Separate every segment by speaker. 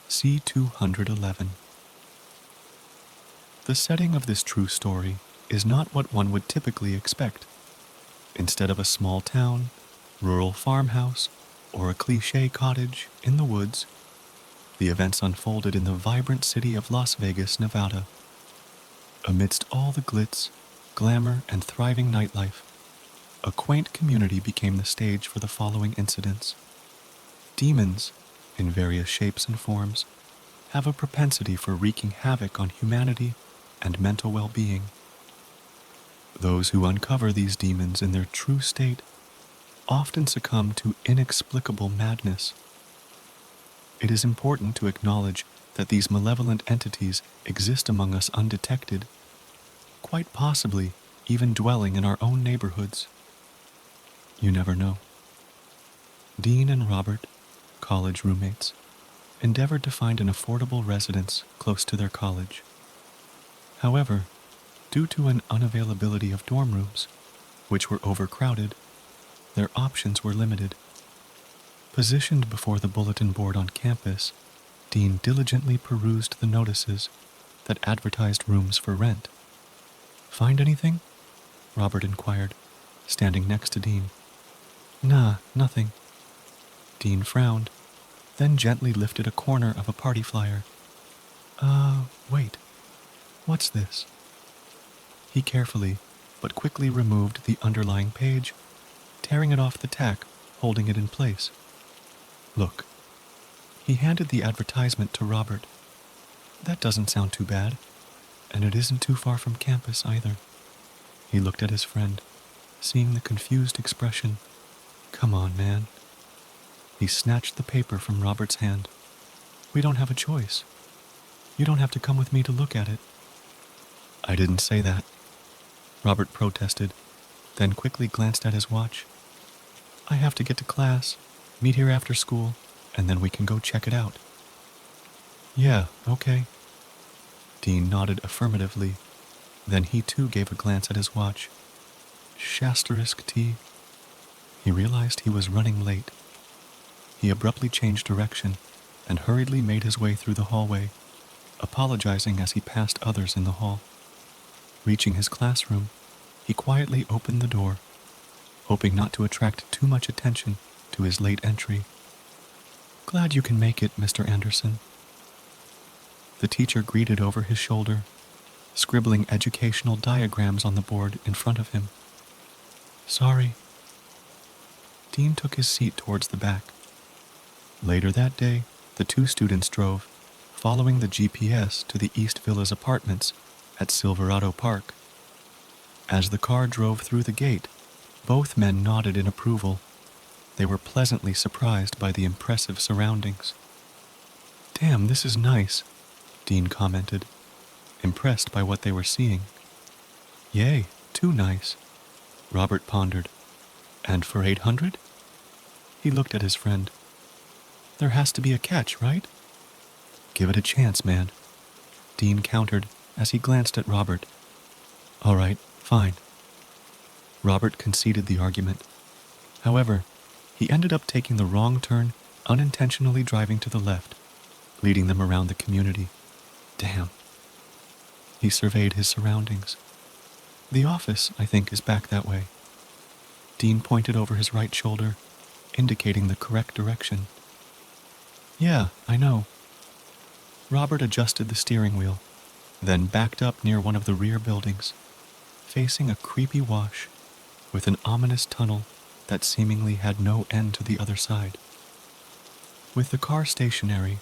Speaker 1: C-211. The setting of this true story is not what one would typically expect. Instead of a small town, rural farmhouse, or a cliché cottage in the woods, the events unfolded in the vibrant city of Las Vegas, Nevada. Amidst all the glitz, glamour, and thriving nightlife, a quaint community became the stage for the following incidents. Demons, in various shapes and forms, have a propensity for wreaking havoc on humanity and mental well-being. Those who uncover these demons in their true state often succumb to inexplicable madness. It is important to acknowledge that these malevolent entities exist among us undetected, quite possibly even dwelling in our own neighborhoods. You never know. Dean and Robert, college roommates, endeavored to find an affordable residence close to their college. However, due to an unavailability of dorm rooms, which were overcrowded, their options were limited. Positioned before the bulletin board on campus, Dean diligently perused the notices that advertised rooms for rent. "Find anything?" Robert inquired, standing next to Dean. "Nah, nothing." Dean frowned, then gently lifted a corner of a party flyer. Wait. What's this?" He carefully, but quickly removed the underlying page, tearing it off the tack, holding it in place. "Look." He handed the advertisement to Robert. "That doesn't sound too bad, and it isn't too far from campus either." He looked at his friend, seeing the confused expression. "Come on, man." He snatched the paper from Robert's hand. "We don't have a choice. You don't have to come with me to look at it." "I didn't say that," Robert protested, then quickly glanced at his watch. "I have to get to class, meet here after school, and then we can go check it out." "Yeah, okay." Dean nodded affirmatively. Then he too gave a glance at his watch. Shasterisk tea. He realized he was running late. He abruptly changed direction and hurriedly made his way through the hallway, apologizing as he passed others in the hall. Reaching his classroom, he quietly opened the door, hoping not to attract too much attention to his late entry. "Glad you can make it, Mr. Anderson." The teacher greeted over his shoulder, scribbling educational diagrams on the board in front of him. "Sorry." Dean took his seat towards the back. Later that day, the two students drove, following the GPS to the East Villas apartments at Silverado Park. As the car drove through the gate, both men nodded in approval. They were pleasantly surprised by the impressive surroundings. "Damn, this is nice," Dean commented, impressed by what they were seeing. "Yay, too nice," Robert pondered. "And for 800? He looked at his friend. "There has to be a catch, right?" "Give it a chance, man," Dean countered as he glanced at Robert. "All right, fine." Robert conceded the argument. However, he ended up taking the wrong turn, unintentionally driving to the left, leading them around the community. Damn. He surveyed his surroundings. "The office, I think, is back that way." Dean pointed over his right shoulder, indicating the correct direction. "Yeah, I know." Robert adjusted the steering wheel, then backed up near one of the rear buildings, facing a creepy wash with an ominous tunnel that seemingly had no end to the other side. With the car stationary,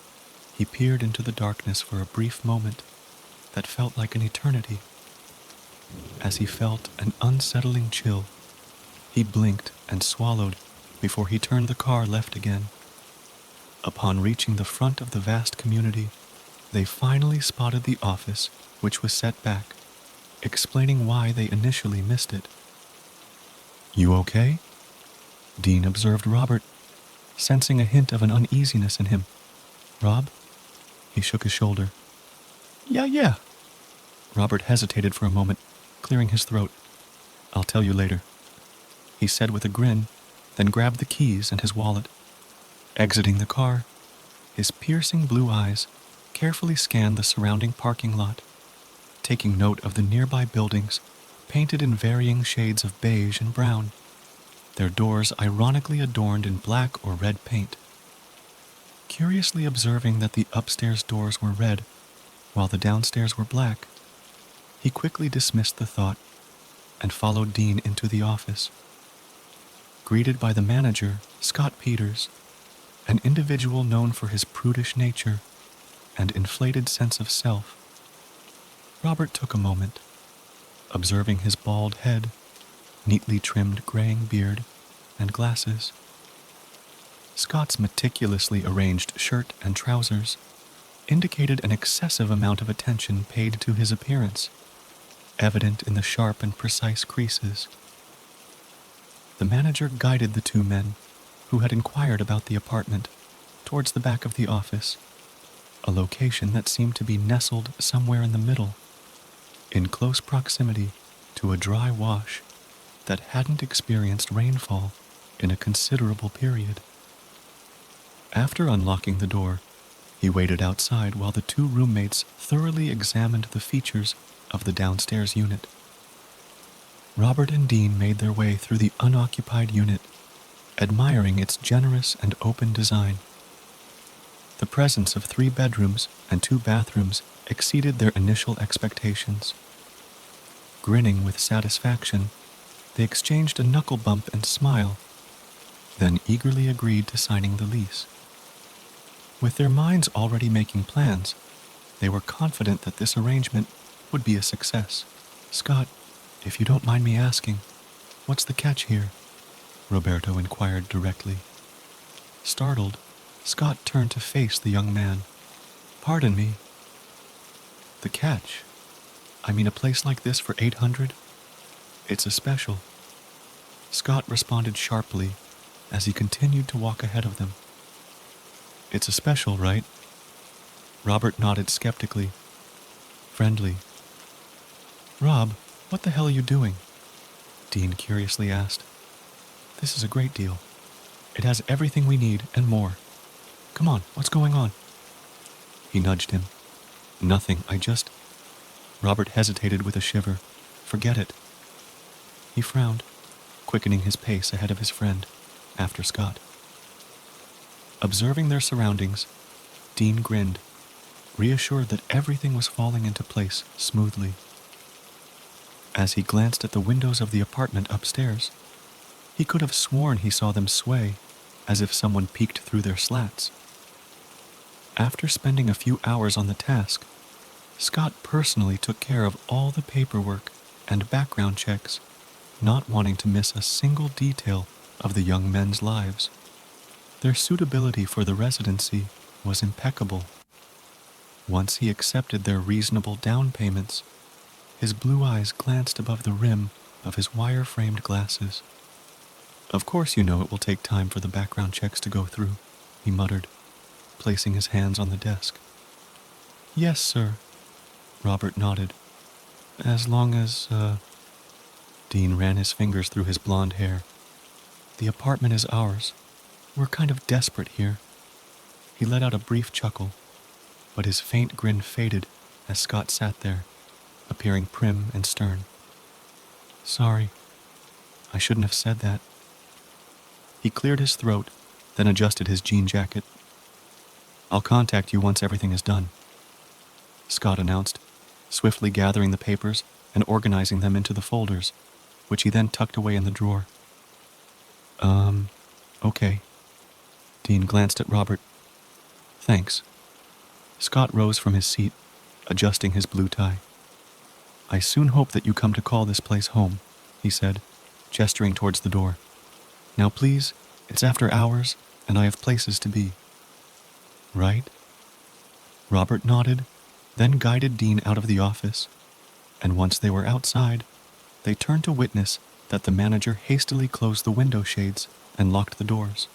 Speaker 1: he peered into the darkness for a brief moment that felt like an eternity. As he felt an unsettling chill, he blinked and swallowed before he turned the car left again. Upon reaching the front of the vast community, they finally spotted the office, which was set back, explaining why they initially missed it. "You okay?" Dean observed Robert, sensing a hint of an uneasiness in him. "Rob?" He shook his shoulder. Yeah. Robert hesitated for a moment, clearing his throat. "I'll tell you later," he said with a grin, then grabbed the keys and his wallet. Exiting the car, His piercing blue eyes carefully scanned the surrounding parking lot, taking note of the nearby buildings painted in varying shades of beige and brown, their doors ironically adorned in black or red paint. Curiously observing that the upstairs doors were red, while the downstairs were black, he quickly dismissed the thought and followed Dean into the office. Greeted by the manager, Scott Peters, an individual known for his prudish nature and inflated sense of self, Robert took a moment, observing his bald head, neatly trimmed graying beard, and glasses. Scott's meticulously arranged shirt and trousers indicated an excessive amount of attention paid to his appearance, evident in the sharp and precise creases. The manager guided the two men, who had inquired about the apartment, towards the back of the office, a location that seemed to be nestled somewhere in the middle, in close proximity to a dry wash that hadn't experienced rainfall in a considerable period. After unlocking the door, he waited outside while the two roommates thoroughly examined the features of the downstairs unit. Robert and Dean made their way through the unoccupied unit, admiring its generous and open design. The presence of 3 bedrooms and 2 bathrooms exceeded their initial expectations. Grinning with satisfaction, they exchanged a knuckle bump and smile, then eagerly agreed to signing the lease. With their minds already making plans, they were confident that this arrangement would be a success. "Scott, if you don't mind me asking, what's the catch here?" Roberto inquired directly. Startled, Scott turned to face the young man. "Pardon me." "The catch? I mean, a place like this for $800? It's a special." Scott responded sharply as he continued to walk ahead of them. "It's a special, right?" Robert nodded skeptically. "Friendly." "Rob, what the hell are you doing?" Dean curiously asked. "This is a great deal. It has everything we need and more. Come on, what's going on?" He nudged him. "Nothing, Robert hesitated with a shiver. "Forget it." He frowned, quickening his pace ahead of his friend, after Scott. Observing their surroundings, Dean grinned, reassured that everything was falling into place smoothly. As he glanced at the windows of the apartment upstairs, he could have sworn he saw them sway, as if someone peeked through their slats. After spending a few hours on the task, Scott personally took care of all the paperwork and background checks, not wanting to miss a single detail of the young men's lives. Their suitability for the residency was impeccable. Once he accepted their reasonable down payments, his blue eyes glanced above the rim of his wire-framed glasses. "Of course you know it will take time for the background checks to go through," he muttered, placing his hands on the desk. "Yes, sir," Robert nodded. "As long as, Dean ran his fingers through his blonde hair. "The apartment is ours. We're kind of desperate here." He let out a brief chuckle, but his faint grin faded as Scott sat there, appearing prim and stern. "Sorry, I shouldn't have said that." He cleared his throat, then adjusted his jean jacket. "I'll contact you once everything is done," Scott announced, swiftly gathering the papers and organizing them into the folders, which he then tucked away in the drawer. Okay." Dean glanced at Robert. "Thanks." Scott rose from his seat, adjusting his blue tie. "I soon hope that you come to call this place home," he said, gesturing towards the door. "Now please, it's after hours, and I have places to be." "Right?" Robert nodded, then guided Dean out of the office, and once they were outside, they turned to witness that the manager hastily closed the window shades and locked the doors.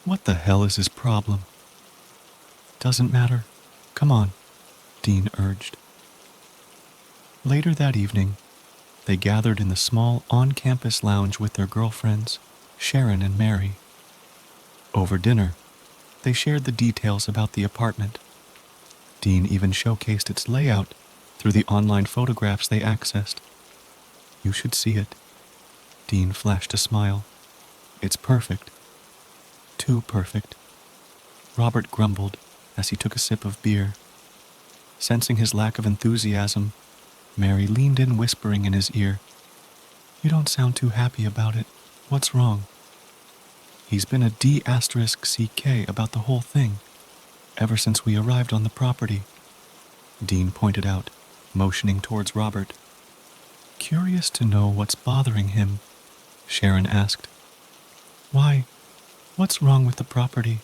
Speaker 1: What the hell is his problem? "Doesn't matter. Come on," Dean urged. Later that evening, they gathered in the small on-campus lounge with their girlfriends, Sharon and Mary. Over dinner, They shared the details about the apartment. Dean even showcased its layout through the online photographs they accessed. "You should see it." Dean flashed a smile. "It's perfect. Too perfect." Robert grumbled as he took a sip of beer. Sensing his lack of enthusiasm, Mary leaned in, whispering in his ear, "You don't sound too happy about it. What's wrong?" "He's been a D*CK about the whole thing, ever since we arrived on the property," Dean pointed out, motioning towards Robert. "Curious to know what's bothering him," Sharon asked. "Why? What's wrong with the property?"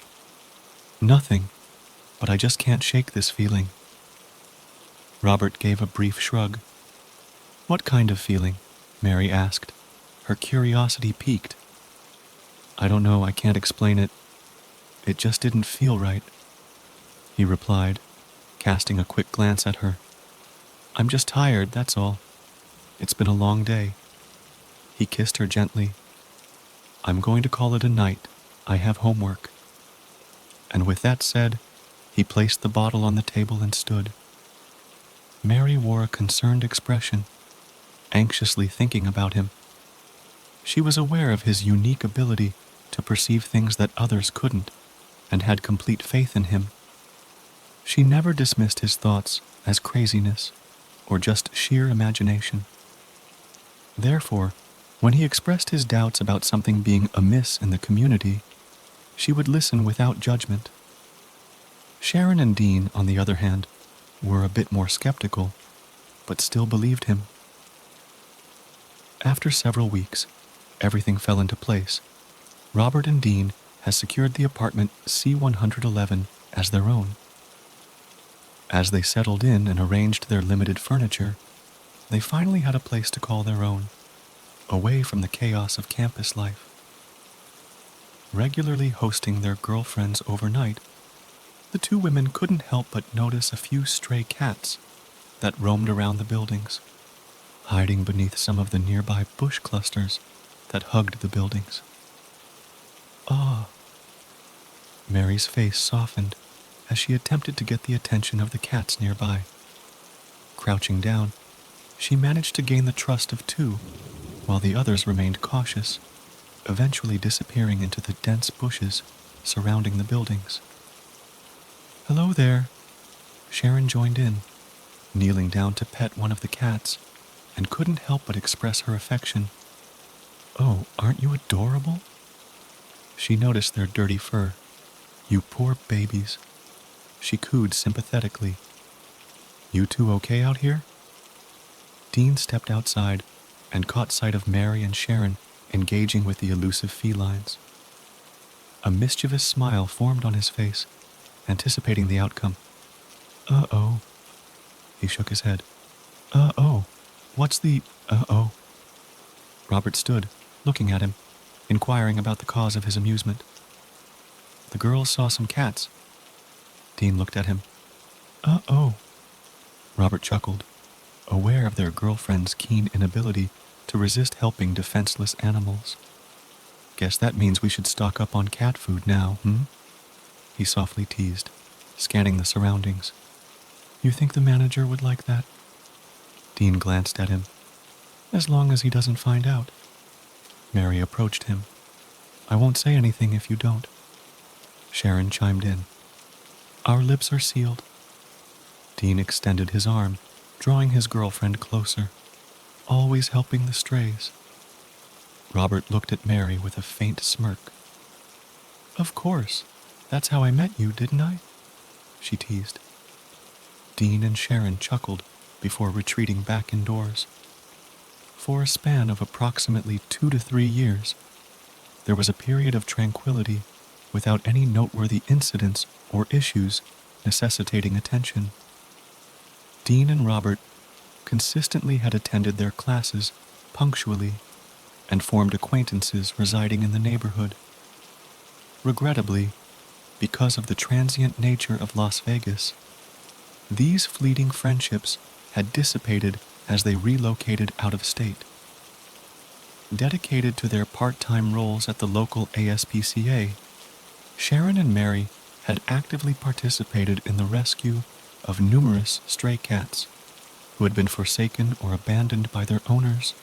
Speaker 1: "Nothing, but I just can't shake this feeling." Robert gave a brief shrug. "What kind of feeling?" Mary asked, her curiosity piqued. "I don't know, I can't explain it. It just didn't feel right," he replied, casting a quick glance at her. "I'm just tired, that's all. It's been a long day." He kissed her gently. "I'm going to call it a night. I have homework." And with that said, he placed the bottle on the table and stood. Mary wore a concerned expression, anxiously thinking about him. She was aware of his unique ability to perceive things that others couldn't, and had complete faith in him. She never dismissed his thoughts as craziness or just sheer imagination. Therefore, when he expressed his doubts about something being amiss in the community, she would listen without judgment. Sharon and Dean, on the other hand, were a bit more skeptical, but still believed him. After several weeks, everything fell into place. Robert and Dean had secured the apartment C-111 as their own. As they settled in and arranged their limited furniture, they finally had a place to call their own, away from the chaos of campus life. Regularly hosting their girlfriends overnight, the two women couldn't help but notice a few stray cats that roamed around the buildings, hiding beneath some of the nearby bush clusters that hugged the buildings. "Ah." Mary's face softened as she attempted to get the attention of the cats nearby. Crouching down, she managed to gain the trust of two, while the others remained cautious, eventually disappearing into the dense bushes surrounding the buildings. "Hello there." Sharon joined in, kneeling down to pet one of the cats, and couldn't help but express her affection. "Oh, aren't you adorable?" She noticed their dirty fur. "You poor babies," she cooed sympathetically. "You two okay out here?" Dean stepped outside and caught sight of Mary and Sharon engaging with the elusive felines. A mischievous smile formed on his face, anticipating the outcome. "Uh-oh." He shook his head. "Uh-oh. What's the uh-oh?" Robert stood, looking at him, inquiring about the cause of his amusement. "The girls saw some cats." Dean looked at him. "Uh-oh." Robert chuckled, aware of their girlfriend's keen inability to resist helping defenseless animals. "Guess that means we should stock up on cat food now, he softly teased, scanning the surroundings. "You think the manager would like that?" Dean glanced at him. "As long as he doesn't find out." Mary approached him. "I won't say anything if you don't." Sharon chimed in. "Our lips are sealed." Dean extended his arm, drawing his girlfriend closer, always helping the strays. Robert looked at Mary with a faint smirk. "Of course, that's how I met you, didn't I?" she teased. Dean and Sharon chuckled before retreating back indoors. For a span of approximately 2 to 3 years, there was a period of tranquility without any noteworthy incidents or issues necessitating attention. Dean and Robert consistently had attended their classes punctually and formed acquaintances residing in the neighborhood. Regrettably, because of the transient nature of Las Vegas, these fleeting friendships had dissipated as they relocated out of state. Dedicated to their part-time roles at the local ASPCA, Sharon and Mary had actively participated in the rescue of numerous stray cats who had been forsaken or abandoned by their owners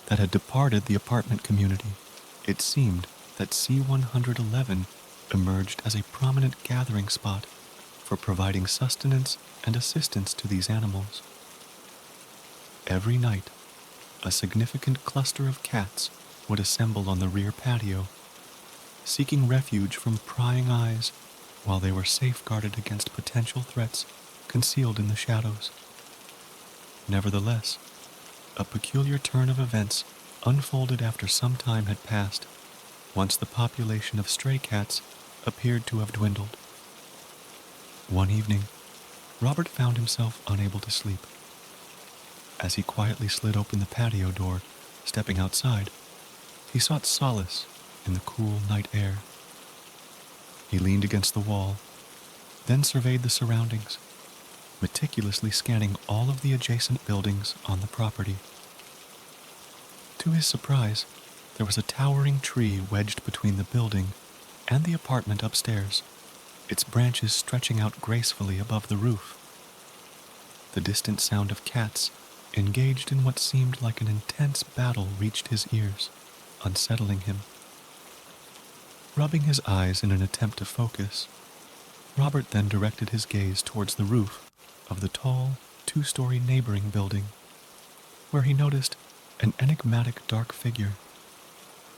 Speaker 1: that had departed the apartment community. It seemed that C-111 emerged as a prominent gathering spot for providing sustenance and assistance to these animals. Every night, a significant cluster of cats would assemble on the rear patio, seeking refuge from prying eyes while they were safeguarded against potential threats concealed in the shadows. Nevertheless, a peculiar turn of events unfolded after some time had passed, once the population of stray cats appeared to have dwindled. One evening, Robert found himself unable to sleep. As he quietly slid open the patio door, stepping outside, he sought solace in the cool night air. He leaned against the wall, then surveyed the surroundings, meticulously scanning all of the adjacent buildings on the property. To his surprise, there was a towering tree wedged between the building and the apartment upstairs, its branches stretching out gracefully above the roof. The distant sound of cats engaged in what seemed like an intense battle reached his ears, unsettling him. Rubbing his eyes in an attempt to focus, Robert then directed his gaze towards the roof of the tall, two-story neighboring building, where he noticed an enigmatic dark figure,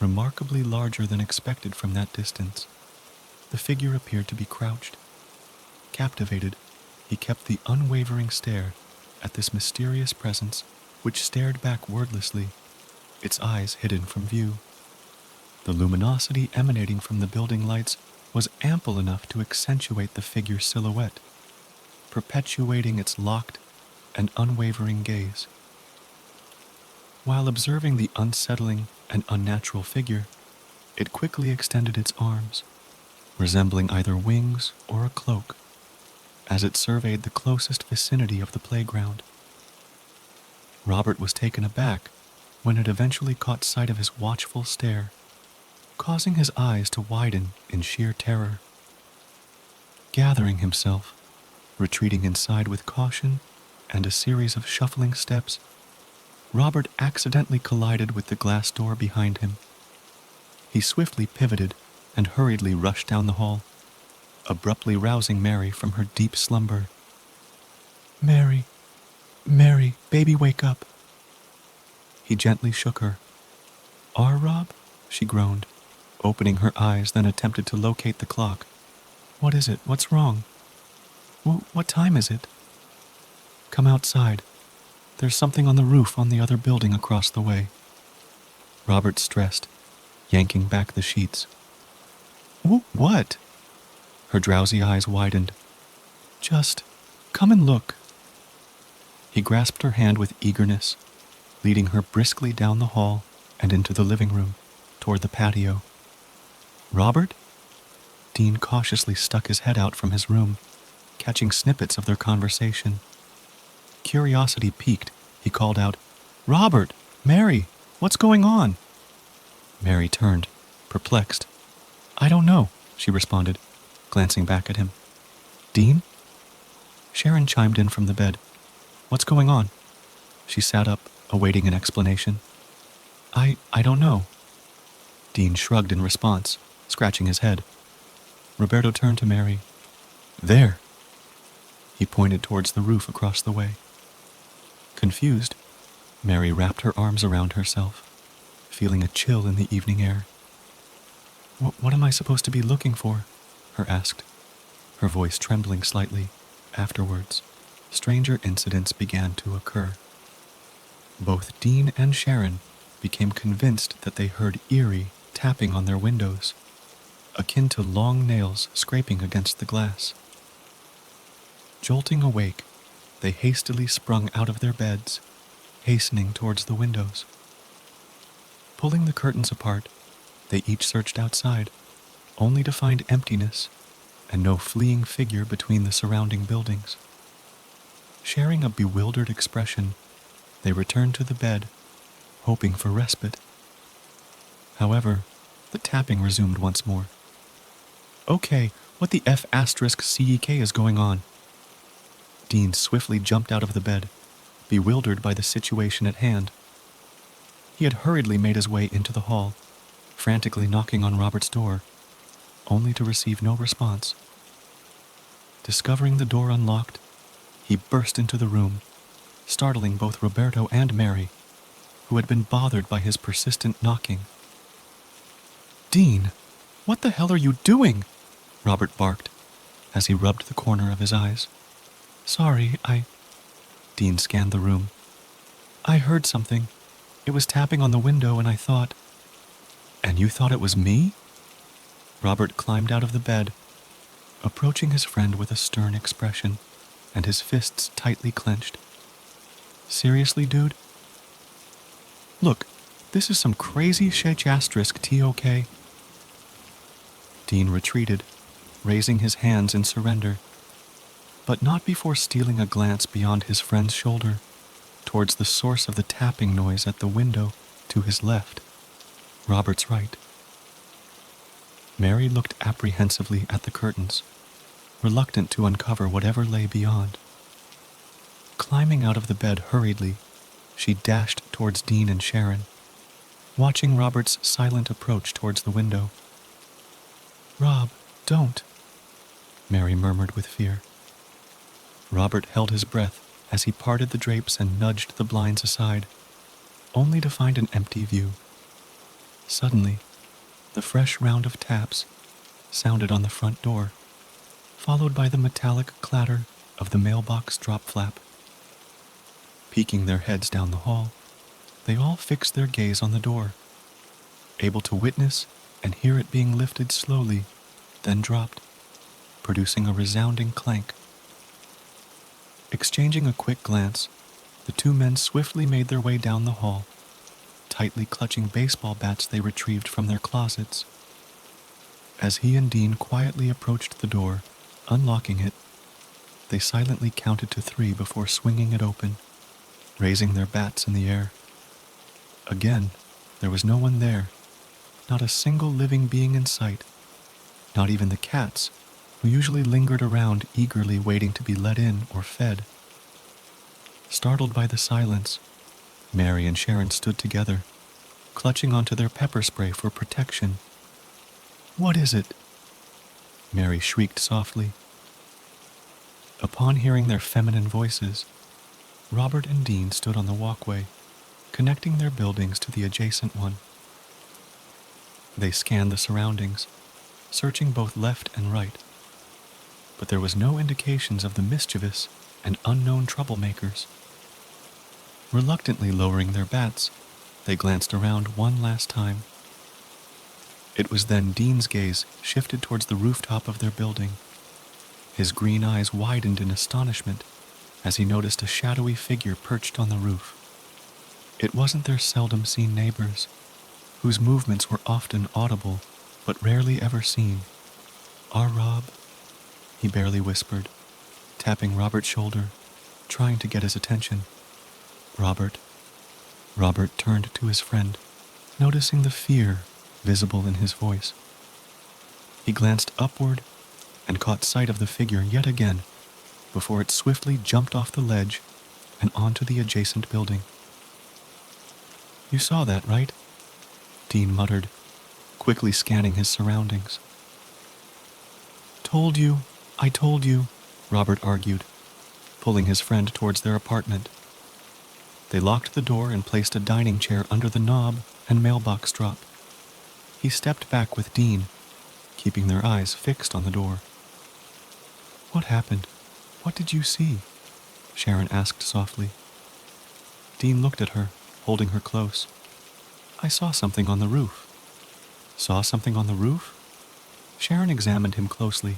Speaker 1: remarkably larger than expected from that distance. The figure appeared to be crouched. Captivated, he kept the unwavering stare at this mysterious presence which stared back wordlessly, its eyes hidden from view. The luminosity emanating from the building lights was ample enough to accentuate the figure's silhouette, perpetuating its locked and unwavering gaze. While observing the unsettling and unnatural figure, it quickly extended its arms, resembling either wings or a cloak, as it surveyed the closest vicinity of the playground. Robert was taken aback when it eventually caught sight of his watchful stare, causing his eyes to widen in sheer terror. Gathering himself, retreating inside with caution and a series of shuffling steps, Robert accidentally collided with the glass door behind him. He swiftly pivoted and hurriedly rushed down the hall, abruptly rousing Mary from her deep slumber. "Mary, Mary, baby, wake up." He gently shook her. "Rob?" she groaned, opening her eyes, then attempted to locate the clock. "What is it? What's wrong? What time is it?" "Come outside. There's something on the roof on the other building across the way." Robert stressed, yanking back the sheets. What?" Her drowsy eyes widened. "Just come and look." He grasped her hand with eagerness, leading her briskly down the hall and into the living room, toward the patio. "Robert?" Dean cautiously stuck his head out from his room, catching snippets of their conversation. Curiosity piqued, he called out, "Robert! Mary! What's going on?" Mary turned, perplexed. "I don't know," she responded, glancing back at him. "Dean?" Sharon chimed in from the bed. "What's going on?" She sat up, awaiting an explanation. I don't know." Dean shrugged in response, scratching his head. Roberto turned to Mary. "There." He pointed towards the roof across the way. Confused, Mary wrapped her arms around herself, feeling a chill in the evening air. What am I supposed to be looking for?" her asked, her voice trembling slightly. Afterwards, stranger incidents began to occur. Both Dean and Sharon became convinced that they heard eerie tapping on their windows, akin to long nails scraping against the glass. Jolting awake, they hastily sprung out of their beds, hastening towards the windows. Pulling the curtains apart, they each searched outside, only to find emptiness and no fleeing figure between the surrounding buildings. Sharing a bewildered expression, they returned to the bed, hoping for respite. However, the tapping resumed once more. "Okay, What the F***CEK is going on? Dean swiftly jumped out of the bed, bewildered by the situation at hand. He had hurriedly made his way into the hall, frantically knocking on Robert's door, only to receive no response. Discovering the door unlocked, he burst into the room, startling both Roberto and Mary, who had been bothered by his persistent knocking. "Dean, what the hell are you doing?" Robert barked, as he rubbed the corner of his eyes. "Sorry, Dean scanned the room. "I heard something. It was tapping on the window and I thought—" "And you thought it was me?" Robert climbed out of the bed, approaching his friend with a stern expression and his fists tightly clenched. "Seriously, dude? Look, this is some crazy **TOK. Dean retreated, raising his hands in surrender, but not before stealing a glance beyond his friend's shoulder, towards the source of the tapping noise at the window to his left, Robert's right. Mary looked apprehensively at the curtains, reluctant to uncover whatever lay beyond. Climbing out of the bed hurriedly, she dashed towards Dean and Sharon, watching Robert's silent approach towards the window. "Rob, don't," Mary murmured with fear. Robert held his breath as he parted the drapes and nudged the blinds aside, only to find an empty view. Suddenly, the fresh round of taps sounded on the front door, followed by the metallic clatter of the mailbox drop flap. Peeking their heads down the hall, they all fixed their gaze on the door, able to witness and hear it being lifted slowly, then dropped, producing a resounding clank. Exchanging a quick glance, the two men swiftly made their way down the hall, tightly clutching baseball bats they retrieved from their closets. As he and Dean quietly approached the door, unlocking it, they silently counted to 3 before swinging it open, raising their bats in the air. Again, there was no one there, not a single living being in sight, not even the cats, who usually lingered around eagerly waiting to be let in or fed. Startled by the silence, Mary and Sharon stood together, clutching onto their pepper spray for protection. "What is it?" Mary shrieked softly. Upon hearing their feminine voices, Robert and Dean stood on the walkway, connecting their buildings to the adjacent one. They scanned the surroundings, searching both left and right, but there was no indications of the mischievous and unknown troublemakers. Reluctantly lowering their bats, they glanced around one last time. It was then Dean's gaze shifted towards the rooftop of their building. His green eyes widened in astonishment as he noticed a shadowy figure perched on the roof. It wasn't their seldom-seen neighbors, whose movements were often audible but rarely ever seen. "Our Rob," he barely whispered, tapping Robert's shoulder, trying to get his attention. "Robert." Robert turned to his friend, noticing the fear visible in his voice. He glanced upward and caught sight of the figure yet again before it swiftly jumped off the ledge and onto the adjacent building. "You saw that, right?" Dean muttered, quickly scanning his surroundings. I told you," Robert argued, pulling his friend towards their apartment. They locked the door and placed a dining chair under the knob and mailbox drop. He stepped back with Dean, keeping their eyes fixed on the door. "What happened? What did you see?" Sharon asked softly. Dean looked at her, holding her close. "I saw something on the roof." "Saw something on the roof?" Sharon examined him closely.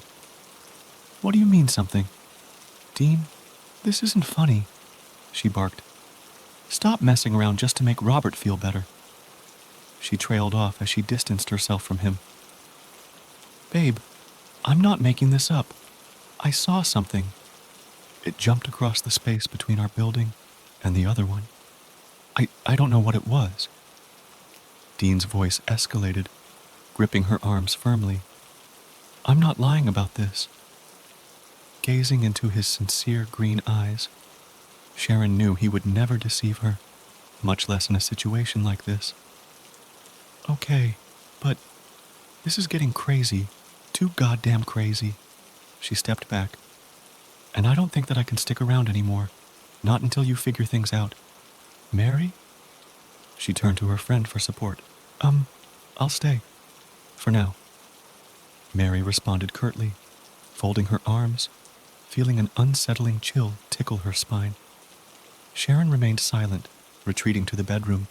Speaker 1: "What do you mean, something?" "Dean, this isn't funny," she barked. "Stop messing around just to make Robert feel better." She trailed off as she distanced herself from him. "Babe, I'm not making this up. I saw something. It jumped across the space between our building and the other one. I don't know what it was." Dean's voice escalated, gripping her arms firmly. I'm not lying about this. Gazing into his sincere green eyes, Sharon knew he would never deceive her, much less in a situation like this. Okay, but this is getting crazy. Too goddamn crazy. She stepped back. And I don't think that I can stick around anymore. Not until you figure things out. Mary? She turned to her friend for support. I'll stay. For now. Mary responded curtly, folding her arms, feeling an unsettling chill tickle her spine. Sharon remained silent, retreating to the bedroom,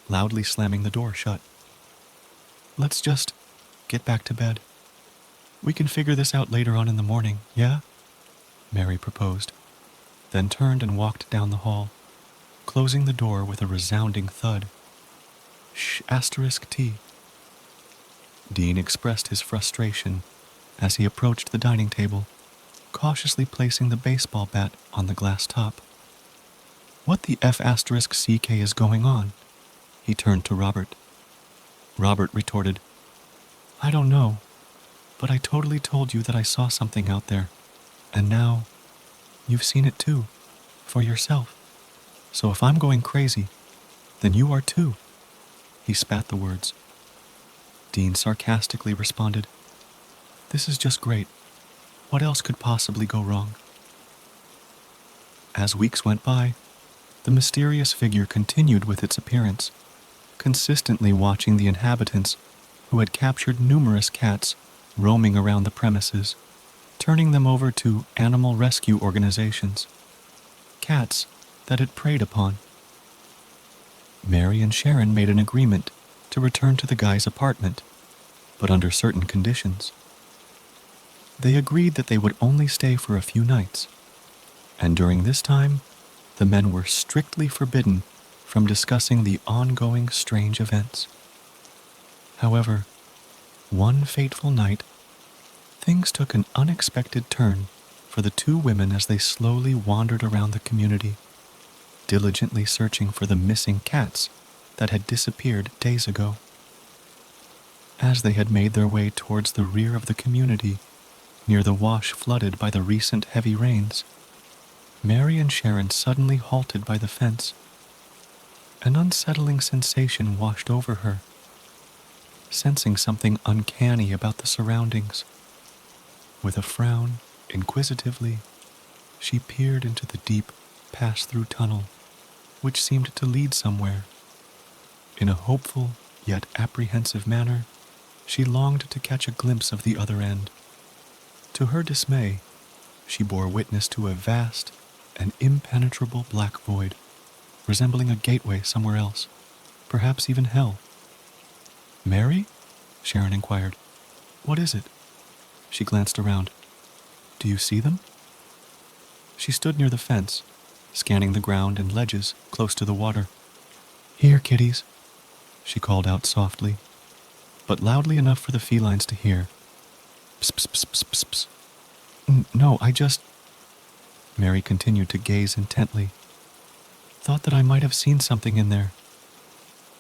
Speaker 1: loudly slamming the door shut. Let's just get back to bed. We can figure this out later on in the morning, yeah? Mary proposed, then turned and walked down the hall, closing the door with a resounding thud. *T. Dean expressed his frustration as he approached the dining table, cautiously placing the baseball bat on the glass top. What the F***CK is going on? He turned to Robert. Robert retorted, I don't know, but I totally told you that I saw something out there, and now you've seen it too, for yourself. So if I'm going crazy, then you are too. He spat the words. Dean sarcastically responded, This is just great. What else could possibly go wrong? As weeks went by, the mysterious figure continued with its appearance, consistently watching the inhabitants who had captured numerous cats roaming around the premises, turning them over to animal rescue organizations. Cats that it preyed upon. Mary and Sharon made an agreement to return to the guy's apartment, but under certain conditions. They agreed that they would only stay for a few nights, and during this time, the men were strictly forbidden from discussing the ongoing strange events. However, one fateful night, things took an unexpected turn for the two women as they slowly wandered around the community, diligently searching for the missing cats that had disappeared days ago. As they had made their way towards the rear of the community, near the wash flooded by the recent heavy rains, Mary and Sharon suddenly halted by the fence. An unsettling sensation washed over her, sensing something uncanny about the surroundings. With a frown, inquisitively, she peered into the deep, pass-through tunnel, which seemed to lead somewhere. In a hopeful, yet apprehensive manner, she longed to catch a glimpse of the other end. To her dismay, she bore witness to a vast and impenetrable black void, resembling a gateway somewhere else, perhaps even hell. Mary? Sharon inquired. What is it? She glanced around. Do you see them? She stood near the fence, scanning the ground and ledges close to the water. Here, kitties, she called out softly, but loudly enough for the felines to hear. Psst, psst, psst, psst, psst. No, I just... Mary continued to gaze intently. Thought that I might have seen something in there.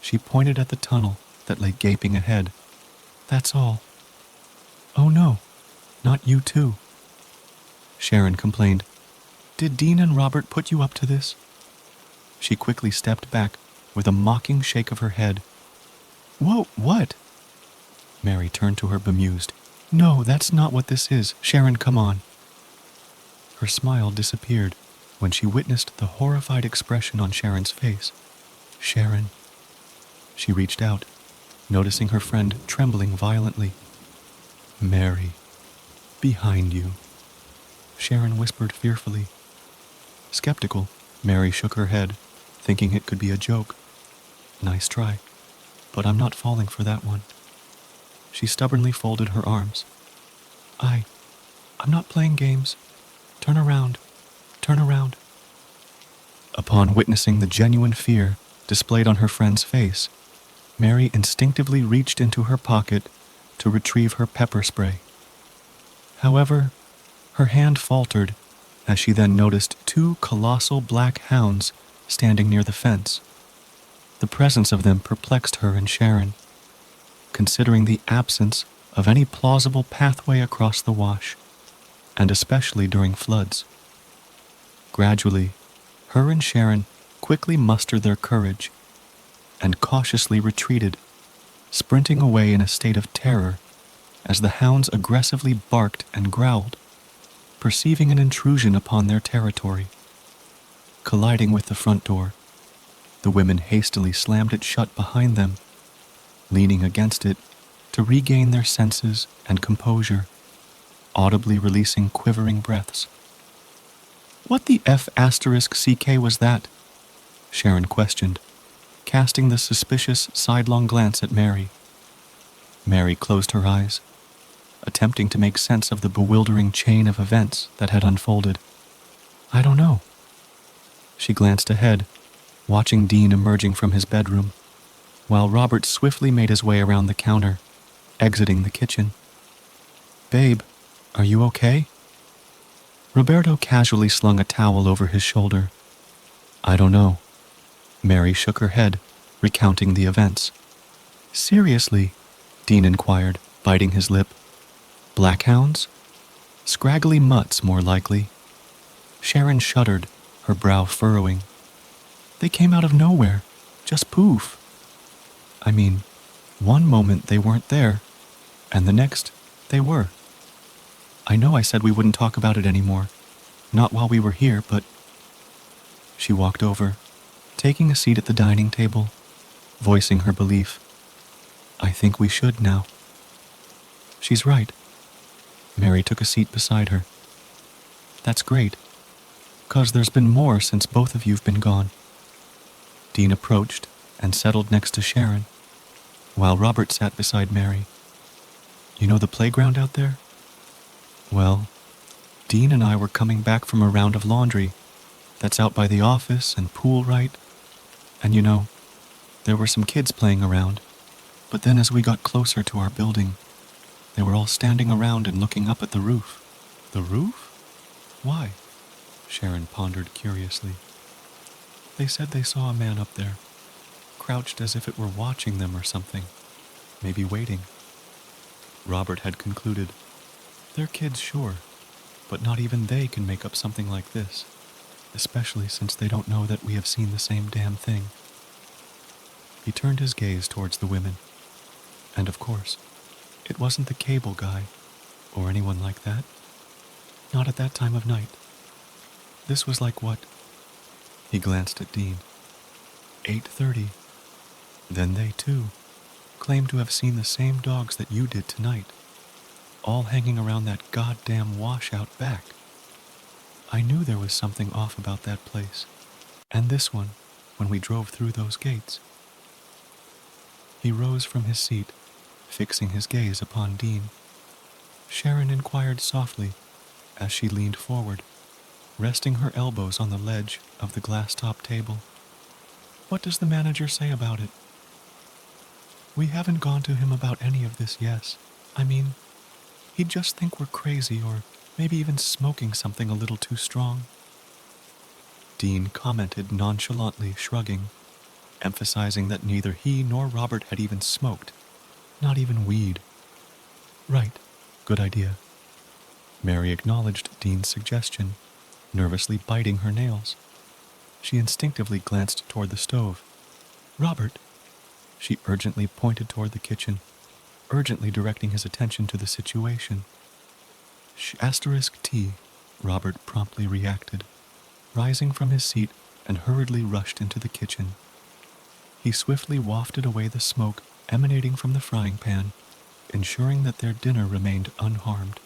Speaker 1: She pointed at the tunnel that lay gaping ahead. That's all. Oh no, not you too. Sharon complained. Did Dean and Robert put you up to this? She quickly stepped back with a mocking shake of her head. Whoa, what? Mary turned to her bemused. No, that's not what this is. Sharon, come on. Her smile disappeared when she witnessed the horrified expression on Sharon's face. Sharon. She reached out, noticing her friend trembling violently. Mary, behind you, Sharon whispered fearfully. Skeptical, Mary shook her head, thinking it could be a joke. Nice try, but I'm not falling for that one. She stubbornly folded her arms. I'm not playing games. Turn around. Turn around. Upon witnessing the genuine fear displayed on her friend's face, Mary instinctively reached into her pocket to retrieve her pepper spray. However, her hand faltered as she then noticed two colossal black hounds standing near the fence. The presence of them perplexed her and Sharon, considering the absence of any plausible pathway across the wash, and especially during floods. Gradually, her and Sharon quickly mustered their courage and cautiously retreated, sprinting away in a state of terror as the hounds aggressively barked and growled, perceiving an intrusion upon their territory. Colliding with the front door, the women hastily slammed it shut behind them, leaning against it to regain their senses and composure, audibly releasing quivering breaths. "What the F***CK was that?" Sharon questioned, casting the suspicious sidelong glance at Mary. Mary closed her eyes, attempting to make sense of the bewildering chain of events that had unfolded. "I don't know." She glanced ahead, watching Dean emerging from his bedroom, while Robert swiftly made his way around the counter, exiting the kitchen. "Babe, are you okay?" Roberto casually slung a towel over his shoulder. "I don't know." Mary shook her head, recounting the events. "Seriously?" Dean inquired, biting his lip. "Blackhounds? Scraggly mutts, more likely." Sharon shuddered, her brow furrowing. "They came out of nowhere, just poof. I mean, one moment they weren't there, and the next they were. I know I said we wouldn't talk about it anymore, not while we were here, but..." She walked over, taking a seat at the dining table, voicing her belief. "I think we should now." "She's right." Mary took a seat beside her. "That's great, 'cause there's been more since both of you've been gone." Dean approached and settled next to Sharon, while Robert sat beside Mary. "You know the playground out there? Well, Dean and I were coming back from a round of laundry that's out by the office and pool right, and there were some kids playing around, but then as we got closer to our building, they were all standing around and looking up at the roof." "The roof? Why?" Sharon pondered curiously. "They said they saw a man up there, crouched as if it were watching them or something, maybe waiting." Robert had concluded, "They're kids, sure, but not even they can make up something like this, especially since they don't know that we have seen the same damn thing." He turned his gaze towards the women, and of course, it wasn't the cable guy, or anyone like that. Not at that time of night. This was like what? He glanced at Dean. 8:30. Then they, too, claimed to have seen the same dogs that you did tonight, all hanging around that goddamn washout back. I knew there was something off about that place, and this one, when we drove through those gates." He rose from his seat, fixing his gaze upon Dean. Sharon inquired softly as she leaned forward, resting her elbows on the ledge of the glass-top table. "What does the manager say about it?" "We haven't gone to him about any of this yet. I mean, he'd just think we're crazy or maybe even smoking something a little too strong." Dean commented nonchalantly, shrugging, emphasizing that neither he nor Robert had even smoked, not even weed. "Right, good idea." Mary acknowledged Dean's suggestion, nervously biting her nails. She instinctively glanced toward the stove. "Robert!" She urgently pointed toward the kitchen, urgently directing his attention to the situation. *T, Robert promptly reacted, rising from his seat and hurriedly rushed into the kitchen. He swiftly wafted away the smoke emanating from the frying pan, ensuring that their dinner remained unharmed.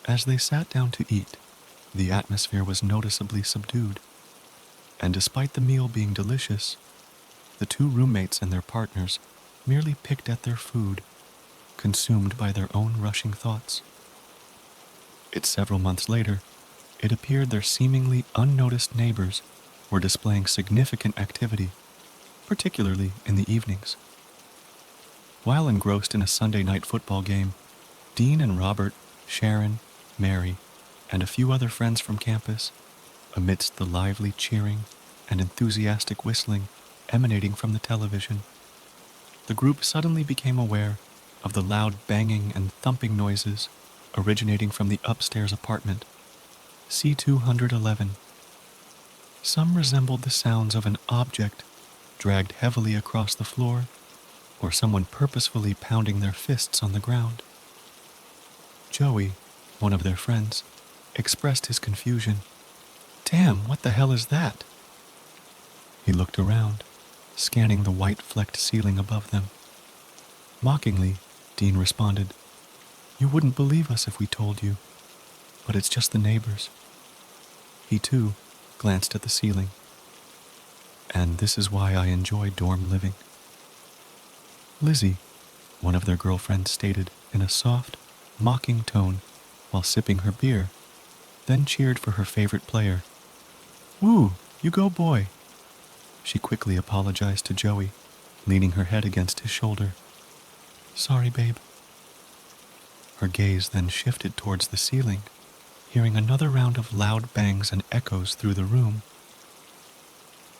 Speaker 1: As they sat down to eat, the atmosphere was noticeably subdued, and despite the meal being delicious, the two roommates and their partners merely picked at their food, consumed by their own rushing thoughts. Several months later, it appeared their seemingly unnoticed neighbors were displaying significant activity, particularly in the evenings. While engrossed in a Sunday night football game, Dean and Robert, Sharon, Mary, and a few other friends from campus, amidst the lively cheering and enthusiastic whistling emanating from the television, the group suddenly became aware of the loud banging and thumping noises originating from the upstairs apartment, C-211. Some resembled the sounds of an object dragged heavily across the floor, or someone purposefully pounding their fists on the ground. Joey, one of their friends, expressed his confusion. "Damn, what the hell is that?" He looked around, scanning the white-flecked ceiling above them. Mockingly, Dean responded, "You wouldn't believe us if we told you, but it's just the neighbors." He, too, glanced at the ceiling. "And this is why I enjoy dorm living." Lizzie, one of their girlfriends, stated in a soft, mocking tone while sipping her beer, then cheered for her favorite player. "Woo, you go boy." She quickly apologized to Joey, leaning her head against his shoulder. "Sorry, babe." Her gaze then shifted towards the ceiling, hearing another round of loud bangs and echoes through the room.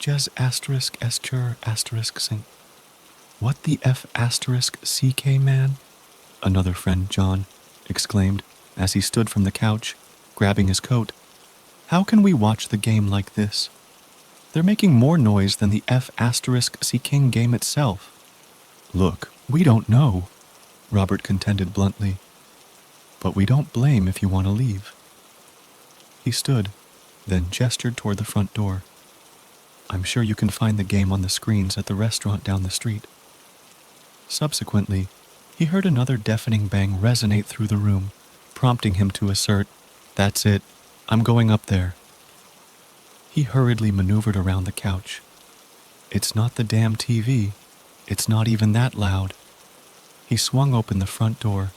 Speaker 1: Jez asterisk esture asterisk sing. "What the F asterisk CK man?" another friend, John, exclaimed as he stood from the couch, grabbing his coat. "How can we watch the game like this? They're making more noise than the F asterisk C King game itself." "Look, we don't know," Robert contended bluntly. "But we don't blame if you want to leave." He stood, then gestured toward the front door. "I'm sure you can find the game on the screens at the restaurant down the street." Subsequently, he heard another deafening bang resonate through the room, prompting him to assert, "That's it, I'm going up there." He hurriedly maneuvered around the couch. "It's not the damn TV. It's not even that loud." He swung open the front door,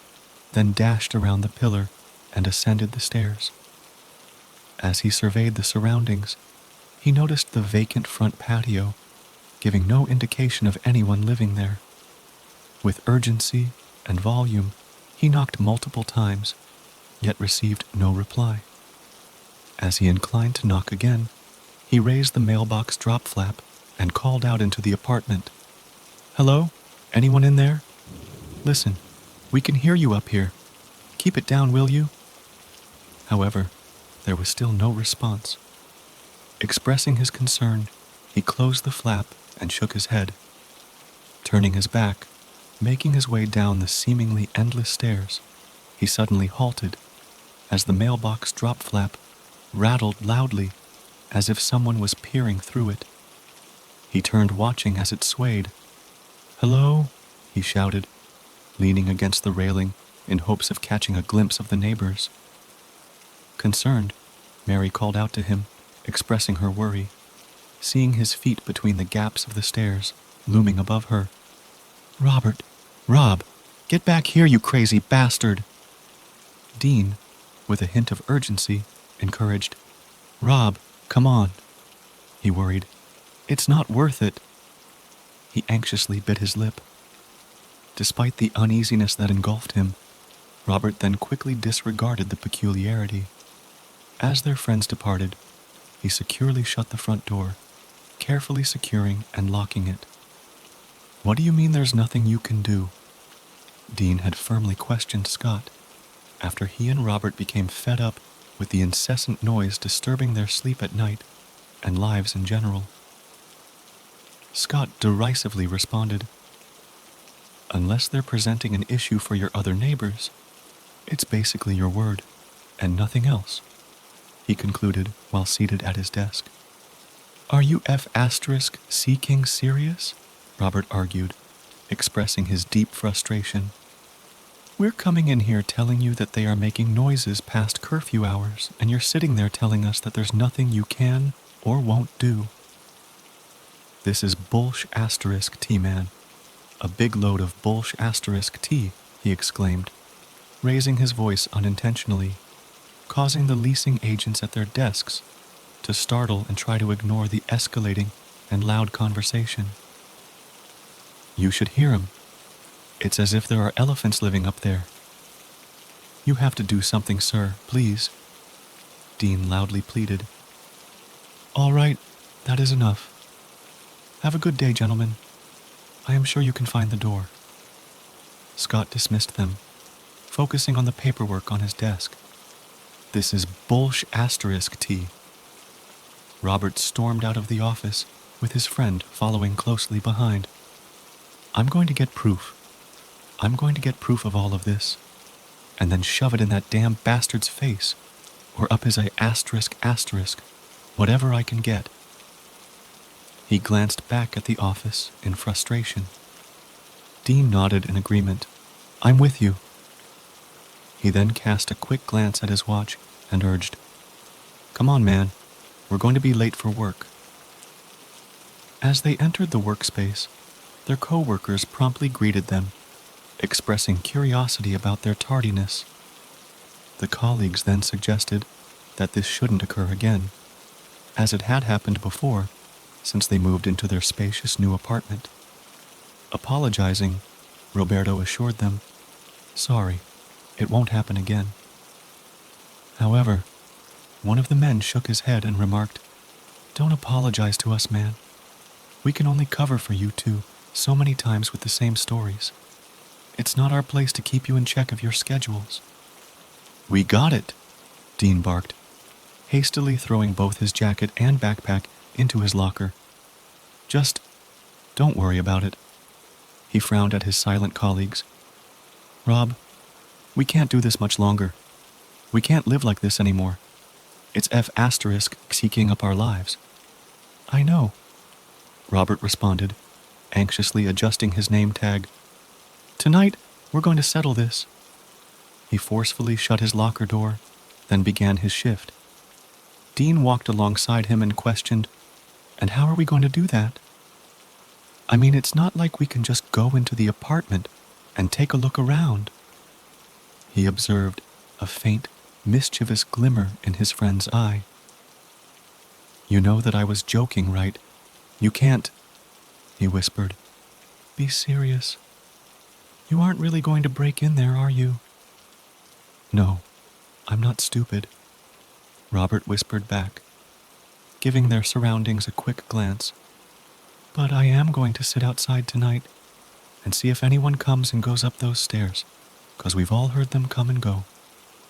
Speaker 1: then dashed around the pillar and ascended the stairs. As he surveyed the surroundings, he noticed the vacant front patio, giving no indication of anyone living there. With urgency and volume, he knocked multiple times, yet received no reply. As he inclined to knock again, he raised the mailbox drop flap and called out into the apartment. "Hello? Anyone in there? Listen, we can hear you up here. Keep it down, will you?" However, there was still no response. Expressing his concern, he closed the flap and shook his head. Turning his back, making his way down the seemingly endless stairs, he suddenly halted as the mailbox drop flap rattled loudly as if someone was peering through it. He turned, watching as it swayed. "Hello?" he shouted, leaning against the railing in hopes of catching a glimpse of the neighbors. Concerned, Mary called out to him, expressing her worry, seeing his feet between the gaps of the stairs, looming above her. Rob, get back here, you crazy bastard!" Dean, with a hint of urgency, encouraged, "Rob, come on." He worried, "It's not worth it." He anxiously bit his lip. Despite the uneasiness that engulfed him, Robert then quickly disregarded the peculiarity. As their friends departed, he securely shut the front door, carefully securing and locking it. "What do you mean there's nothing you can do?" Dean had firmly questioned Scott, after he and Robert became fed up with the incessant noise disturbing their sleep at night and lives in general. Scott derisively responded, "Unless they're presenting an issue for your other neighbors, it's basically your word, and nothing else," he concluded while seated at his desk. "Are you F asterisk C King serious?" Robert argued, expressing his deep frustration. "We're coming in here telling you that they are making noises past curfew hours, and you're sitting there telling us that there's nothing you can or won't do." "This is bullsh asterisk T-man. A big load of bullsh asterisk T," he exclaimed, raising his voice unintentionally, causing the leasing agents at their desks to startle and try to ignore the escalating and loud conversation. "You should hear 'em. It's as if there are elephants living up there." "You have to do something, sir, please," Dean loudly pleaded. "All right, that is enough. Have a good day, gentlemen. I am sure you can find the door." Scott dismissed them, focusing on the paperwork on his desk. This is bullsh**T. Robert stormed out of the office, with his friend following closely behind. I'm going to get proof. I'm going to get proof of all of this, and then shove it in that damn bastard's face, or up his ***, whatever I can get. He glanced back at the office in frustration. Dean nodded in agreement. I'm with you. He then cast a quick glance at his watch and urged, Come on, man. We're going to be late for work. As they entered the workspace, their co-workers promptly greeted them, expressing curiosity about their tardiness. The colleagues then suggested that this shouldn't occur again, as it had happened before since they moved into their spacious new apartment. Apologizing, Roberto assured them, Sorry, it won't happen again. However, one of the men shook his head and remarked, Don't apologize to us, man. We can only cover for you two so many times with the same stories. It's not our place to keep you in check of your schedules. We got it, Dean barked, hastily throwing both his jacket and backpack into his locker. Just don't worry about it. He frowned at his silent colleagues. Rob, we can't do this much longer. We can't live like this anymore. It's F** seeking up our lives. I know, Robert responded, anxiously adjusting his name tag. Tonight, we're going to settle this. He forcefully shut his locker door, then began his shift. Dean walked alongside him and questioned, And how are we going to do that? I mean, it's not like we can just go into the apartment and take a look around. He observed a faint, mischievous glimmer in his friend's eye. You know that I was joking, right? You can't, he whispered. Be serious. You aren't really going to break in there, are you? No, I'm not stupid, Robert whispered back, giving their surroundings a quick glance. But I am going to sit outside tonight and see if anyone comes and goes up those stairs, 'cause we've all heard them come and go.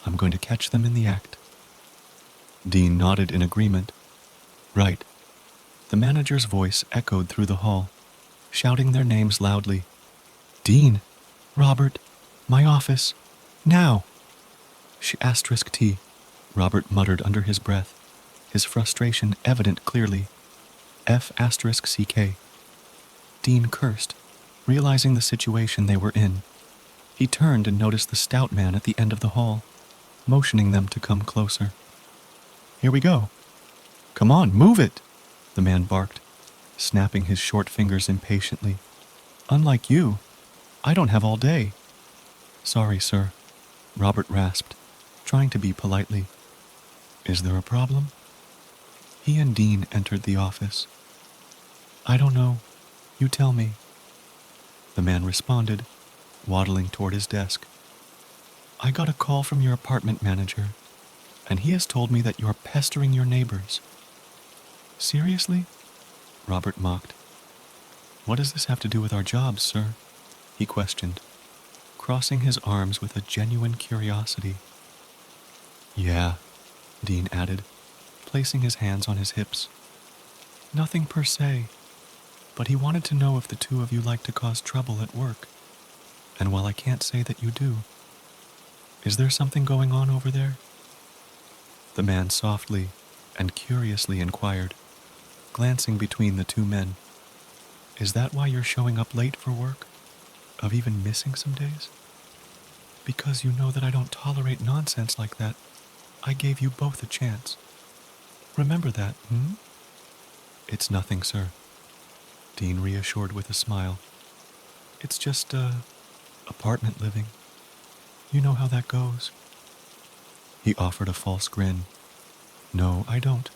Speaker 1: I'm going to catch them in the act. Dean nodded in agreement. Right. The manager's voice echoed through the hall, shouting their names loudly. Dean, Robert, my office, now. **T, Robert muttered under his breath, his frustration evident clearly. F***CK. Dean cursed, realizing the situation they were in. He turned and noticed the stout man at the end of the hall, motioning them to come closer. Here we go. Come on, move it, the man barked, snapping his short fingers impatiently. Unlike you, I don't have all day. Sorry, sir, Robert rasped, trying to be politely. Is there a problem? He and Dean entered the office. I don't know. You tell me. The man responded, waddling toward his desk. I got a call from your apartment manager, and he has told me that you're pestering your neighbors. Seriously? Robert mocked. What does this have to do with our jobs, sir? He questioned, crossing his arms with a genuine curiosity. Yeah, Dean added, placing his hands on his hips. Nothing per se, but he wanted to know if the two of you like to cause trouble at work. And while I can't say that you do, is there something going on over there? The man softly and curiously inquired, glancing between the two men. Is that why you're showing up late for work? Of even missing some days? Because you know that I don't tolerate nonsense like that. I gave you both a chance. Remember that, It's nothing, sir, Dean reassured with a smile. It's just, apartment living. You know how that goes. He offered a false grin. No, I don't,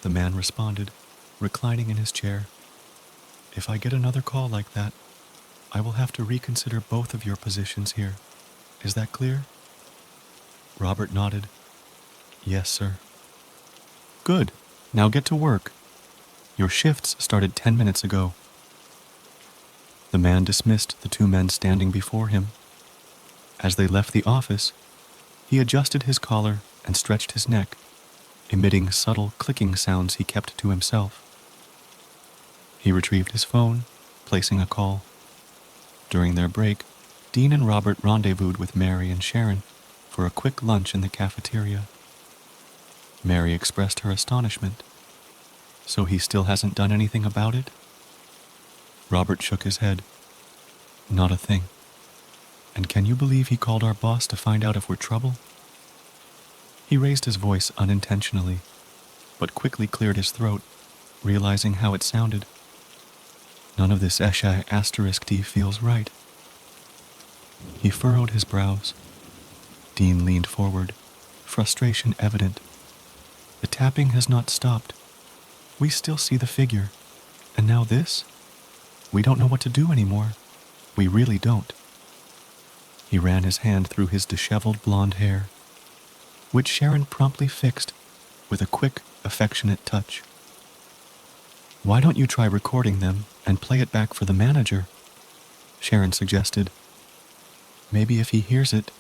Speaker 1: the man responded, reclining in his chair. If I get another call like that, I will have to reconsider both of your positions here. Is that clear? Robert nodded. Yes, sir. Good. Now get to work. Your shifts started 10 minutes ago. The man dismissed the two men standing before him. As they left the office, he adjusted his collar and stretched his neck, emitting subtle clicking sounds he kept to himself. He retrieved his phone, placing a call. During their break, Dean and Robert rendezvoused with Mary and Sharon for a quick lunch in the cafeteria. Mary expressed her astonishment. So he still hasn't done anything about it? Robert shook his head. Not a thing. And can you believe he called our boss to find out if we're trouble? He raised his voice unintentionally, but quickly cleared his throat, realizing how it sounded. None of this **D feels right. He furrowed his brows. Dean leaned forward, frustration evident. The tapping has not stopped. We still see the figure. And now this? We don't know what to do anymore. We really don't. He ran his hand through his disheveled blonde hair, which Sharon promptly fixed with a quick, affectionate touch. Why don't you try recording them and play it back for the manager? Sharon suggested. Maybe if he hears it,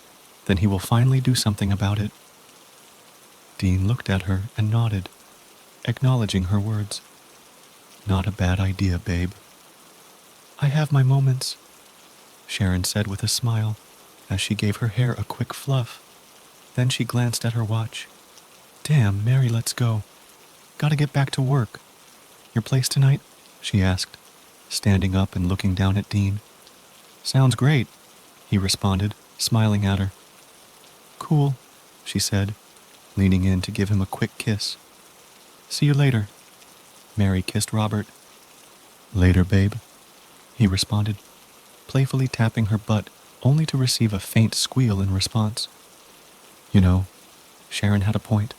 Speaker 1: then he will finally do something about it. Dean looked at her and nodded, acknowledging her words. Not a bad idea, babe. I have my moments, Sharon said with a smile as she gave her hair a quick fluff. Then she glanced at her watch. Damn, Mary, let's go. Gotta get back to work. Your place tonight? She asked, standing up and looking down at Dean. Sounds great, he responded, smiling at her. Cool, she said, leaning in to give him a quick kiss. See you later. Mary kissed Robert. Later, babe, he responded, playfully tapping her butt only to receive a faint squeal in response. You know, Sharon had a point.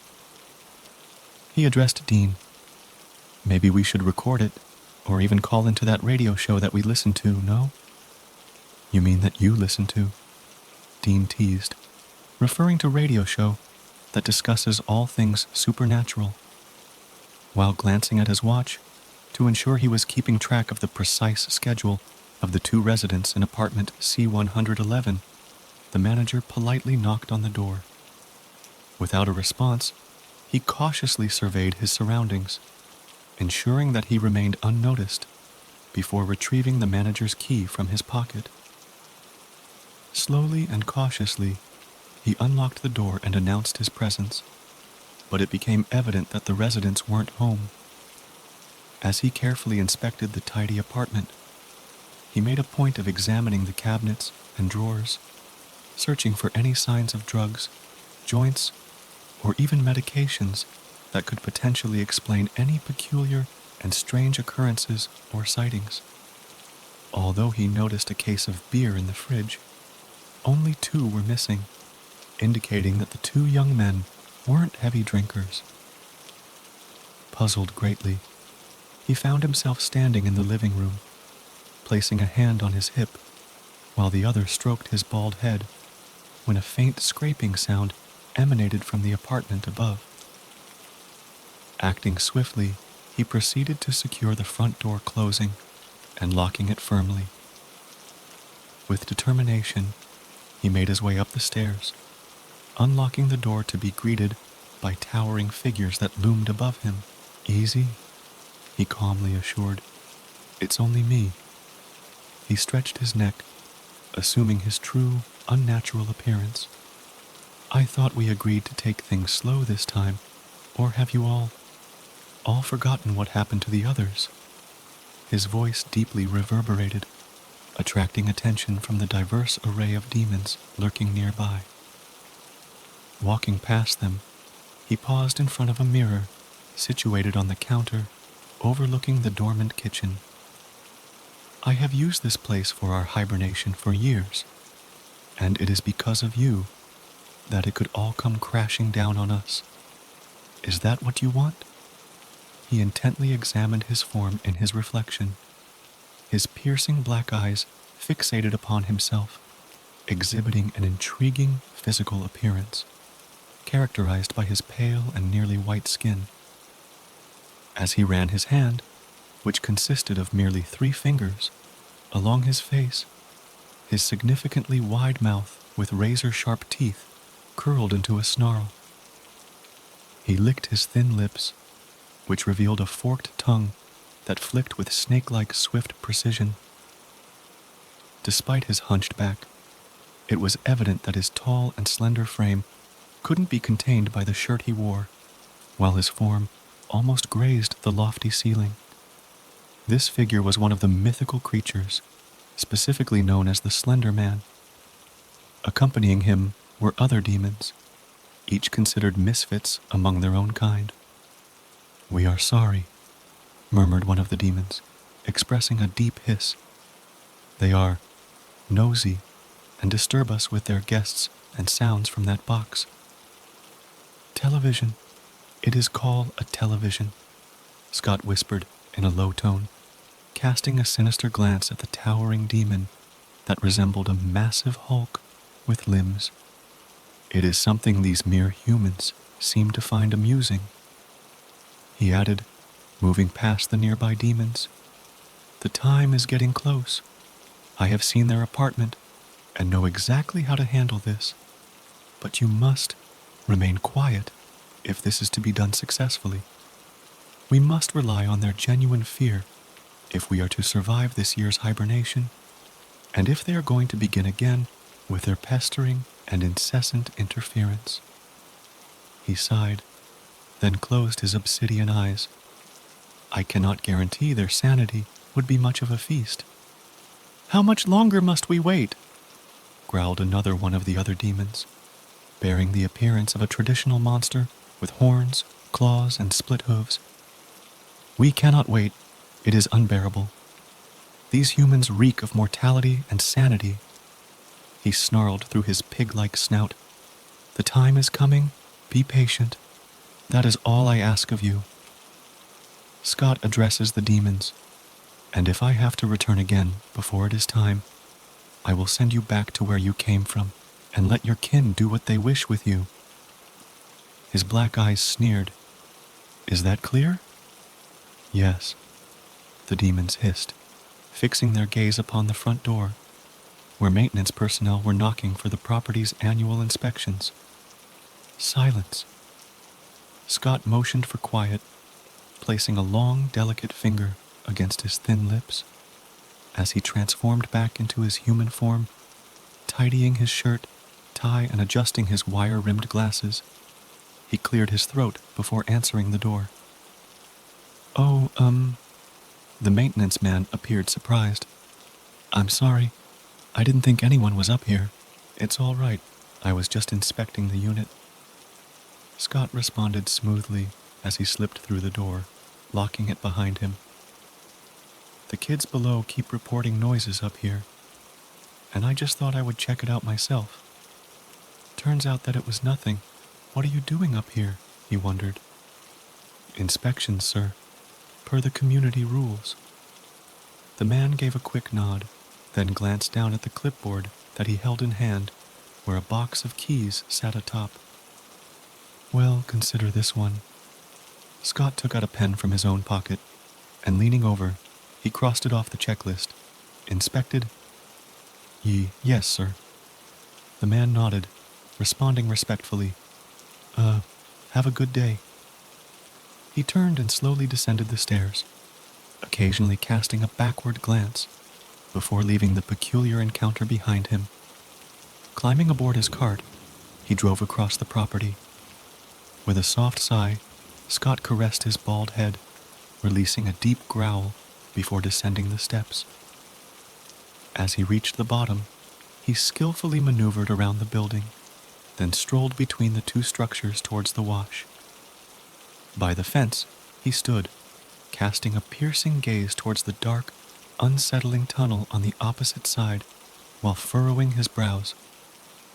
Speaker 1: He addressed Dean. Maybe we should record it, or even call into that radio show that we listen to, no? You mean that you listen to? Dean teased, referring to radio show that discusses all things supernatural. While glancing at his watch to ensure he was keeping track of the precise schedule of the two residents in apartment C-111, the manager politely knocked on the door. Without a response, he cautiously surveyed his surroundings, ensuring that he remained unnoticed before retrieving the manager's key from his pocket. Slowly and cautiously, he unlocked the door and announced his presence, but it became evident that the residents weren't home. As he carefully inspected the tidy apartment, he made a point of examining the cabinets and drawers, searching for any signs of drugs, joints, or even medications that could potentially explain any peculiar and strange occurrences or sightings. Although he noticed a case of beer in the fridge, only 2 were missing, indicating that the 2 young men weren't heavy drinkers. Puzzled greatly, he found himself standing in the living room, placing a hand on his hip while the other stroked his bald head when a faint scraping sound emanated from the apartment above. Acting swiftly, he proceeded to secure the front door closing and locking it firmly. With determination, he made his way up the stairs, unlocking the door to be greeted by towering figures that loomed above him. Easy, he calmly assured. It's only me. He stretched his neck, assuming his true, unnatural appearance. I thought we agreed to take things slow this time, or have you all forgotten what happened to the others? His voice deeply reverberated, attracting attention from the diverse array of demons lurking nearby. Walking past them, he paused in front of a mirror situated on the counter overlooking the dormant kitchen. I have used this place for our hibernation for years, and it is because of you that it could all come crashing down on us. Is that what you want? He intently examined his form in his reflection, his piercing black eyes fixated upon himself, exhibiting an intriguing physical appearance, characterized by his pale and nearly white skin. As he ran his hand, which consisted of merely 3 fingers, Along his face, his significantly wide mouth with razor-sharp teeth curled into a snarl. He licked his thin lips, which revealed a forked tongue that flicked with snake-like swift precision. Despite his hunched back, it was evident that his tall and slender frame couldn't be contained by the shirt he wore, while his form almost grazed the lofty ceiling. This figure was one of the mythical creatures, specifically known as the Slender Man. Accompanying him were other demons, each considered misfits among their own kind. "We are sorry," murmured one of the demons, expressing a deep hiss. "They are nosy and disturb us with their guests and sounds from that box." "Television. It is called a television," Scott whispered in a low tone, casting a sinister glance at the towering demon that resembled a massive hulk with limbs. "It is something these mere humans seem to find amusing," he added, moving past the nearby demons. "The time is getting close. I have seen their apartment and know exactly how to handle this. But you must remain quiet if this is to be done successfully. We must rely on their genuine fear if we are to survive this year's hibernation, and if they are going to begin again with their pestering and incessant interference." He sighed, then closed his obsidian eyes. "I cannot guarantee their sanity would be much of a feast." "How much longer must we wait?" growled another one of the other demons, bearing the appearance of a traditional monster with horns, claws, and split hooves. "We cannot wait. It is unbearable. These humans reek of mortality and sanity." He snarled through his pig-like snout. "The time is coming. Be patient. That is all I ask of you." Scott addresses the demons, "And if I have to return again before it is time, I will send you back to where you came from and let your kin do what they wish with you." His black eyes sneered. "Is that clear?" "Yes," the demons hissed, fixing their gaze upon the front door, where maintenance personnel were knocking for the property's annual inspections. "Silence." Scott motioned for quiet, placing a long, delicate finger against his thin lips. As he transformed back into his human form, tidying his shirt, tie, and adjusting his wire-rimmed glasses, he cleared his throat before answering the door. "Oh, the maintenance man appeared surprised. "I'm sorry. I didn't think anyone was up here. It's all right. I was just inspecting the unit." Scott responded smoothly as he slipped through the door, locking it behind him. "The kids below keep reporting noises up here, and I just thought I would check it out myself. Turns out that it was nothing. What are you doing up here?" he wondered. "Inspections, sir, per the community rules." The man gave a quick nod, then glanced down at the clipboard that he held in hand, where a box of keys sat atop. "Well, consider this one." Scott took out a pen from his own pocket, and leaning over, he crossed it off the checklist. "Inspected?" Yes, sir." The man nodded, responding respectfully. Have a good day." He turned and slowly descended the stairs, occasionally casting a backward glance before leaving the peculiar encounter behind him. Climbing aboard his cart, he drove across the property. With a soft sigh, Scott caressed his bald head, releasing a deep growl before descending the steps. As he reached the bottom, he skillfully maneuvered around the building, then strolled between the two structures towards the wash. By the fence, he stood, casting a piercing gaze towards the dark, unsettling tunnel on the opposite side while furrowing his brows,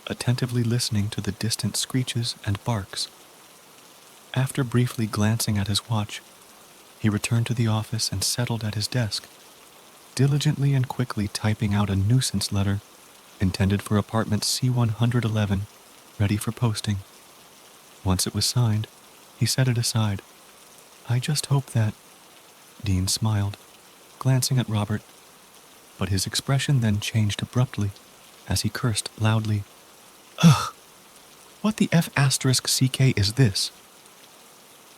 Speaker 1: attentively listening to the distant screeches and barks. After briefly glancing at his watch, he returned to the office and settled at his desk, diligently and quickly typing out a nuisance letter intended for apartment C-111, ready for posting. Once it was signed, he set it aside. "I just hope that—" Dean smiled, glancing at Robert. but his expression then changed abruptly as he cursed loudly. Ugh! What the F***CK is this?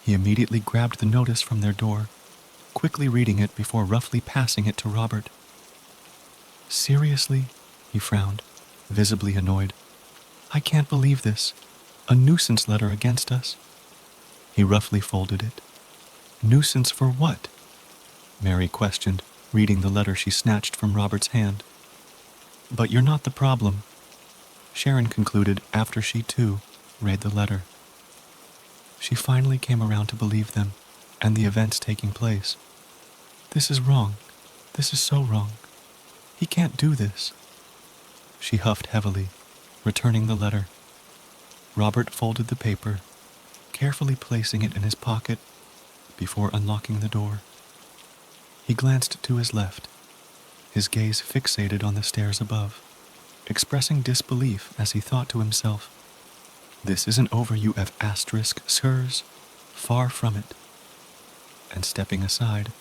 Speaker 1: He immediately grabbed the notice from their door, quickly reading it before roughly passing it to Robert. Seriously? He frowned, visibly annoyed. I can't believe this. A nuisance letter against us. He roughly folded it. Nuisance for what? Mary questioned, reading the letter she snatched from Robert's hand. But you're not the problem, Sharon concluded after she, too, read the letter. She finally came around to believe them and the events taking place. This is wrong. This is so wrong. He can't do this. She huffed heavily, returning the letter. Robert folded the paper, carefully placing it in his pocket before unlocking the door. He glanced to his left, his gaze fixated on the stairs above, expressing disbelief as he thought to himself, "This isn't over, you sirs, far from it." And stepping aside,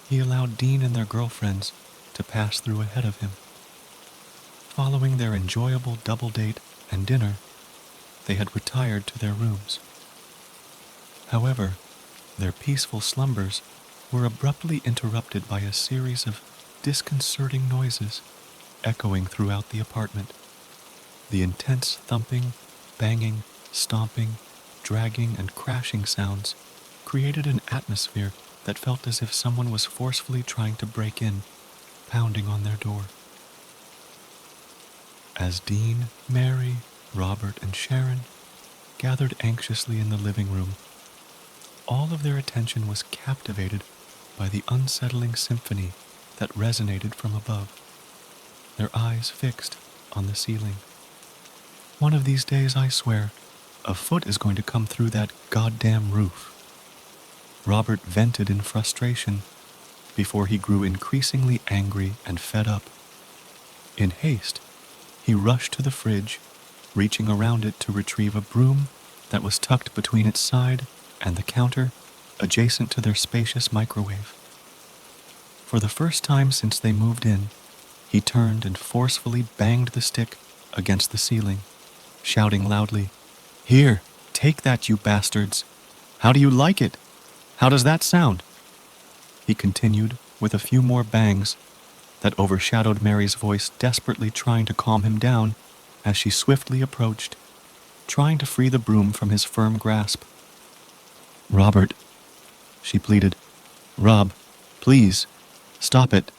Speaker 1: he allowed Dean and their girlfriends to pass through ahead of him. Following their enjoyable double date and dinner, they had retired to their rooms. However, their peaceful slumbers were abruptly interrupted by a series of disconcerting noises echoing throughout the apartment. The intense thumping, banging, stomping, dragging, and crashing sounds created an atmosphere that felt as if someone was forcefully trying to break in, pounding on their door. As Dean, Mary, Robert, and Sharon gathered anxiously in the living room, all of their attention was captivated by the unsettling symphony that resonated from above, their eyes fixed on the ceiling. One of these days, I swear, a foot is going to come through that goddamn roof. Robert vented in frustration before he grew increasingly angry and fed up. In haste, he rushed to the fridge, reaching around it to retrieve a broom that was tucked between its side and the counter adjacent to their spacious microwave. For the first time since they moved in, he turned and forcefully banged the stick against the ceiling, shouting loudly, "Here, take that, you bastards! How do you like it? How does that sound?" He continued with a few more bangs that overshadowed Mary's voice, desperately trying to calm him down as she swiftly approached, trying to free the broom from his firm grasp. "Robert," she pleaded. "Rob, please, stop it."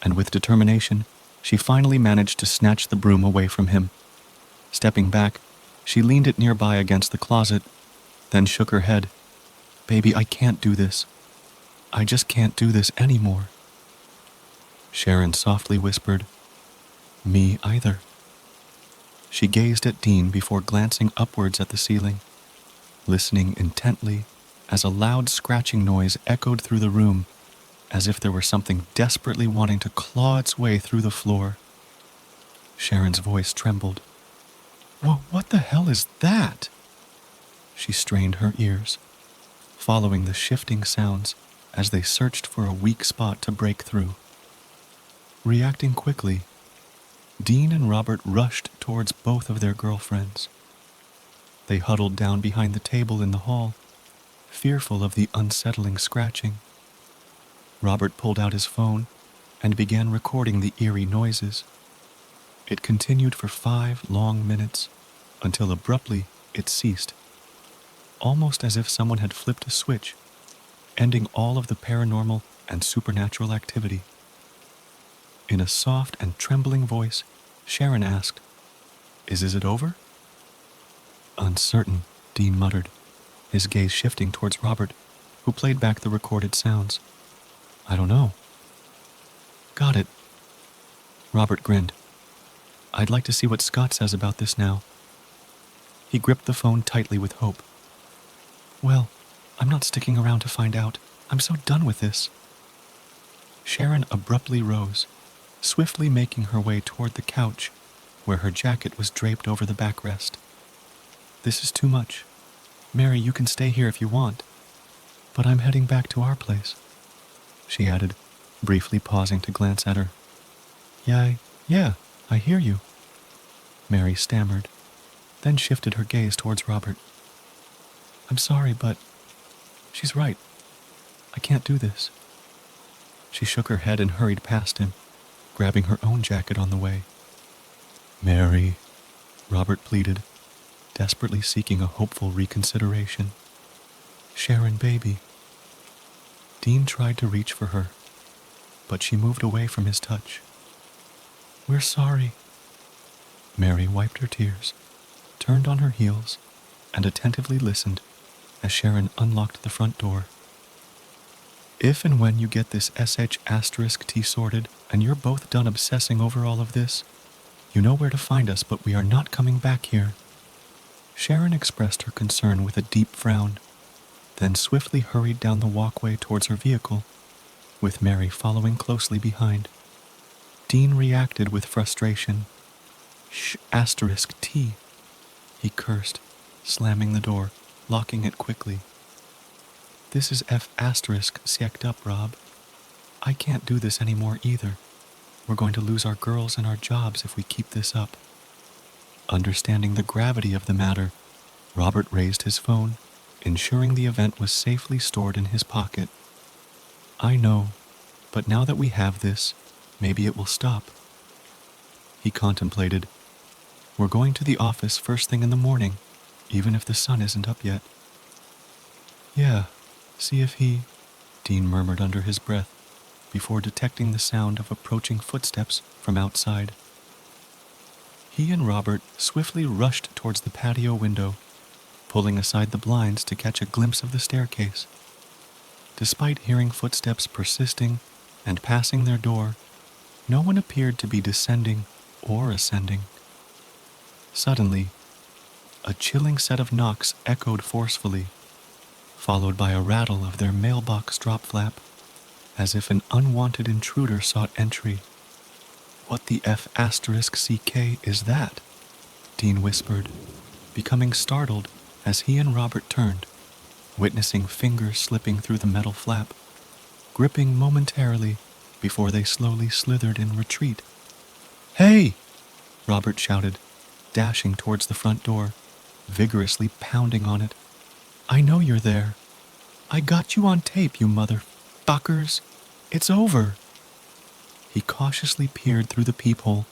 Speaker 1: And with determination, she finally managed to snatch the broom away from him. Stepping back, she leaned it nearby against the closet, then shook her head. "Baby, I can't do this. I just can't do this anymore." Sharon softly whispered, "Me either." She gazed at Dean before glancing upwards at the ceiling, listening intently as a loud scratching noise echoed through the room, as if there were something desperately wanting to claw its way through the floor. Sharon's voice trembled. What the hell is that?" She strained her ears, following the shifting sounds as they searched for a weak spot to break through. Reacting quickly, Dean and Robert rushed towards both of their girlfriends. They huddled down behind the table in the hall, fearful of the unsettling scratching. Robert pulled out his phone and began recording the eerie noises. It continued for 5 long minutes, until abruptly it ceased, almost as if someone had flipped a switch, ending all of the paranormal and supernatural activity. In a soft and trembling voice, Sharon asked, Is it over?" "Uncertain," Dean muttered, his gaze shifting towards Robert, who played back the recorded sounds. "I don't know." "Got it." Robert grinned. "I'd like to see what Scott says about this now." He gripped the phone tightly with hope. "Well, I'm not sticking around to find out. I'm so done with this." Sharon abruptly rose, swiftly making her way toward the couch where her jacket was draped over the backrest. "This is too much. Mary, you can stay here if you want. But I'm heading back to our place," she added, briefly pausing to glance at her. Yeah, I hear you, Mary stammered, then shifted her gaze towards Robert. I'm sorry, but she's right. I can't do this. She shook her head and hurried past him, grabbing her own jacket on the way. Mary, Robert pleaded, desperately seeking a hopeful reconsideration. Sharon, baby. Dean tried to reach for her, but she moved away from his touch. We're sorry. Mary wiped her tears, turned on her heels, and attentively listened as Sharon unlocked the front door. If and when you get this SH*T sorted and you're both done obsessing over all of this, you know where to find us, but we are not coming back here. Sharon expressed her concern with a deep frown, then swiftly hurried down the walkway towards her vehicle, with Mary following closely behind. Dean reacted with frustration. *T, he cursed, slamming the door, locking it quickly. This is F***ed up, Rob. I can't do this anymore either. We're going to lose our girls and our jobs if we keep this up. Understanding the gravity of the matter, Robert raised his phone, ensuring the event was safely stored in his pocket. I know, but now that we have this, maybe it will stop. He contemplated. We're going to the office first thing in the morning, even if the sun isn't up yet. Yeah, see if he, Dean murmured under his breath, before detecting the sound of approaching footsteps from outside. He and Robert swiftly rushed towards the patio window, pulling aside the blinds to catch a glimpse of the staircase. Despite hearing footsteps persisting and passing their door, no one appeared to be descending or ascending. Suddenly, a chilling set of knocks echoed forcefully, followed by a rattle of their mailbox drop flap, as if an unwanted intruder sought entry. What the F***CK is that? Dean whispered, becoming startled as he and Robert turned, witnessing fingers slipping through the metal flap, gripping momentarily before they slowly slithered in retreat. Hey! Robert shouted, dashing towards the front door, vigorously pounding on it. I know you're there. I got you on tape, you motherfuckers. It's over. He cautiously peered through the peephole,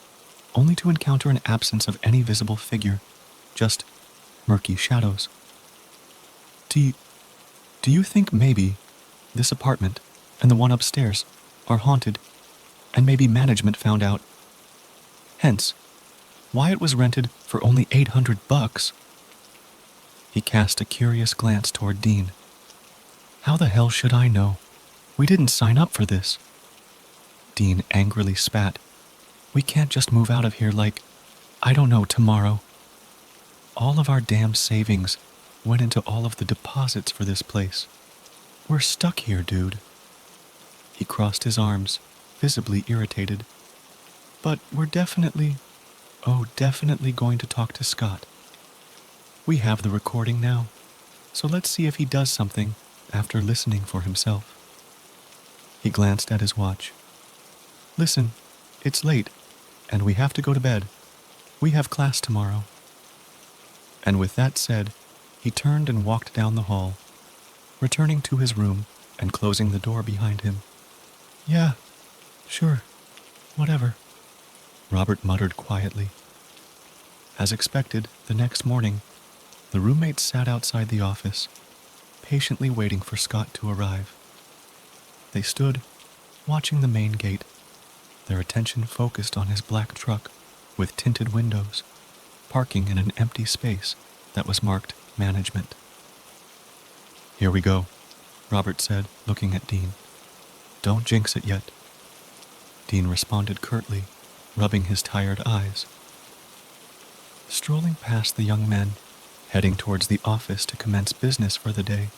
Speaker 1: only to encounter an absence of any visible figure, just murky shadows. Do you think maybe this apartment and the one upstairs are haunted, and maybe management found out? Hence, why it was rented for only $800? He cast a curious glance toward Dean. How the hell should I know? We didn't sign up for this. Dean angrily spat. We can't just move out of here like, I don't know, tomorrow. All of our damn savings went into all of the deposits for this place. We're stuck here, dude. He crossed his arms, visibly irritated. But we're definitely going to talk to Scott. We have the recording now, so let's see if he does something after listening for himself. He glanced at his watch. Listen, it's late, and we have to go to bed. We have class tomorrow. And with that said, he turned and walked down the hall, returning to his room and closing the door behind him. Yeah, sure, whatever, Robert muttered quietly. As expected, the next morning, the roommates sat outside the office, patiently waiting for Scott to arrive. They stood, watching the main gate, their attention focused on his black truck with tinted windows, parking in an empty space that was marked management. Here we go, Robert said, looking at Dean. Don't jinx it yet. Dean responded curtly, rubbing his tired eyes. Strolling past the young men, heading towards the office to commence business for the day,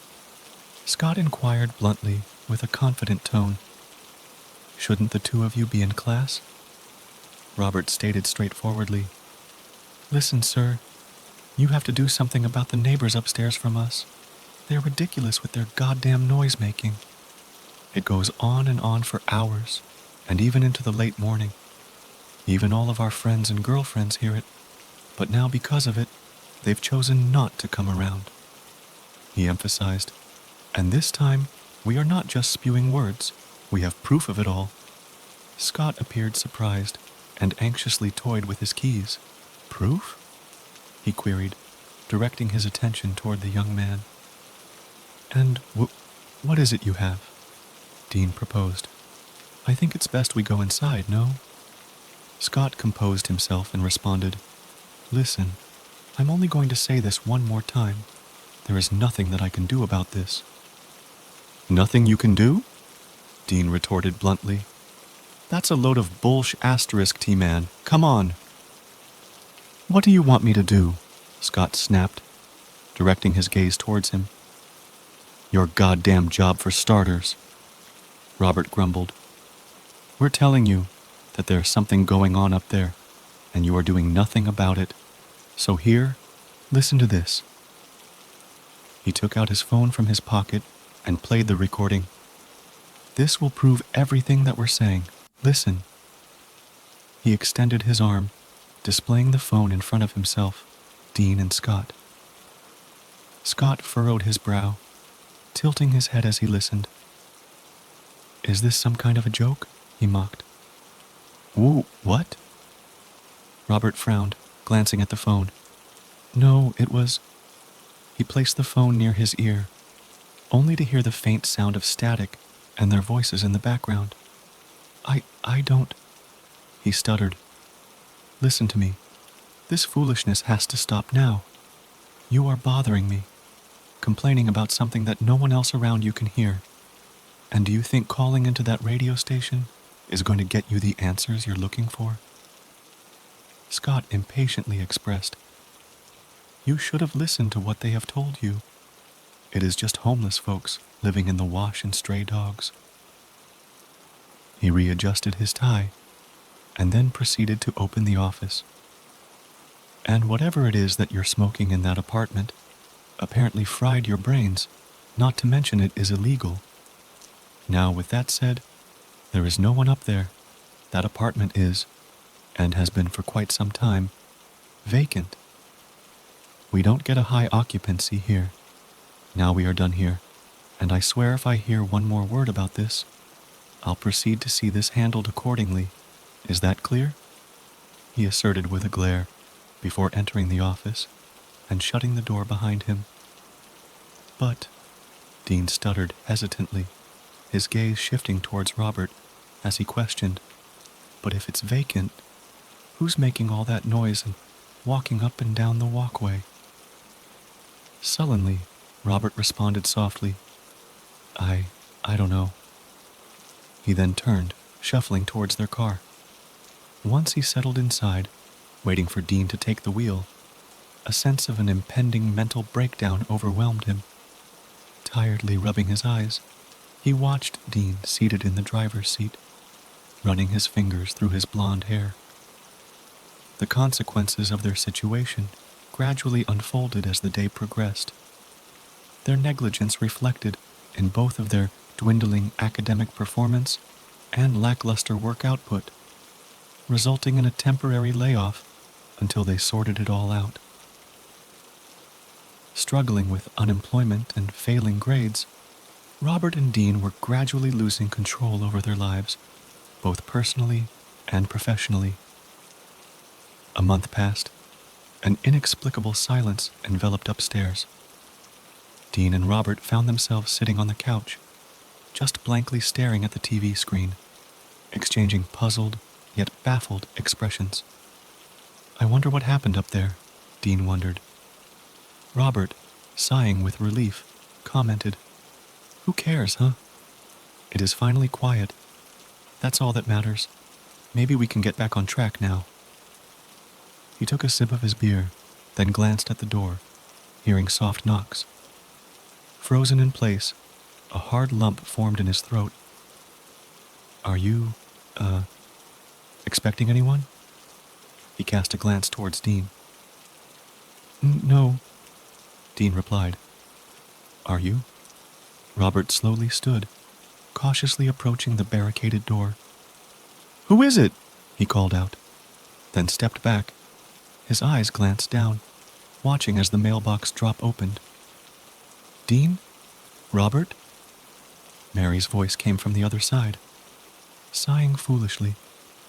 Speaker 1: Scott inquired bluntly with a confident tone, Shouldn't the two of you be in class? Robert stated straightforwardly, Listen, sir, you have to do something about the neighbors upstairs from us. They're ridiculous with their goddamn noise-making. It goes on and on for hours, and even into the late morning. Even all of our friends and girlfriends hear it, but now because of it, they've chosen not to come around. He emphasized, and this time, we are not just spewing words, we have proof of it all. Scott appeared surprised and anxiously toyed with his keys. Proof? He queried, directing his attention toward the young man. And what is it you have? Dean proposed. I think it's best we go inside, no? Scott composed himself and responded, Listen, I'm only going to say this one more time. There is nothing that I can do about this. Nothing you can do? Dean retorted bluntly. That's a load of bullsh**, T-Man. Come on. What do you want me to do? Scott snapped, directing his gaze towards him. Your goddamn job for starters, Robert grumbled. We're telling you that there's something going on up there, and you are doing nothing about it. So here, listen to this. He took out his phone from his pocket and played the recording. This will prove everything that we're saying. Listen. He extended his arm, displaying the phone in front of himself, Dean and Scott. Scott furrowed his brow, tilting his head as he listened. Is this some kind of a joke? He mocked. Whoa, what? Robert frowned, glancing at the phone. No, it was... He placed the phone near his ear, only to hear the faint sound of static and their voices in the background. I don't... He stuttered. Listen to me. This foolishness has to stop now. You are bothering me, complaining about something that no one else around you can hear. And do you think calling into that radio station is going to get you the answers you're looking for? Scott impatiently expressed, You should have listened to what they have told you. It is just homeless folks living in the wash and stray dogs. He readjusted his tie and then proceeded to open the office. And whatever it is that you're smoking in that apartment apparently fried your brains, not to mention it is illegal. Now, with that said, there is no one up there. That apartment is, and has been for quite some time, vacant. We don't get a high occupancy here. Now we are done here, and I swear if I hear one more word about this, I'll proceed to see this handled accordingly. Is that clear? He asserted with a glare, before entering the office and shutting the door behind him. But, Dean stuttered hesitantly, his gaze shifting towards Robert as he questioned, But if it's vacant, who's making all that noise and walking up and down the walkway? Sullenly, Robert responded softly, I don't know. He then turned, shuffling towards their car. Once he settled inside, waiting for Dean to take the wheel, a sense of an impending mental breakdown overwhelmed him. Tiredly rubbing his eyes, he watched Dean seated in the driver's seat, running his fingers through his blonde hair. The consequences of their situation gradually unfolded as the day progressed. Their negligence reflected in both of their dwindling academic performance and lackluster work output, resulting in a temporary layoff until they sorted it all out. Struggling with unemployment and failing grades, Robert and Dean were gradually losing control over their lives, both personally and professionally. A month passed. An inexplicable silence enveloped upstairs. Dean and Robert found themselves sitting on the couch, just blankly staring at the TV screen, exchanging puzzled yet baffled expressions. I wonder what happened up there, Dean wondered. Robert, sighing with relief, commented, Who cares, huh? It is finally quiet. That's all that matters. Maybe we can get back on track now. He took a sip of his beer, then glanced at the door, hearing soft knocks. Frozen in place, a hard lump formed in his throat. Are you, expecting anyone? He cast a glance towards Dean. No, Dean replied. Are you? Robert slowly stood, cautiously approaching the barricaded door. "Who is it?" he called out, then stepped back. His eyes glanced down, watching as the mailbox drop opened. "Dean? Robert?" Mary's voice came from the other side. Sighing foolishly,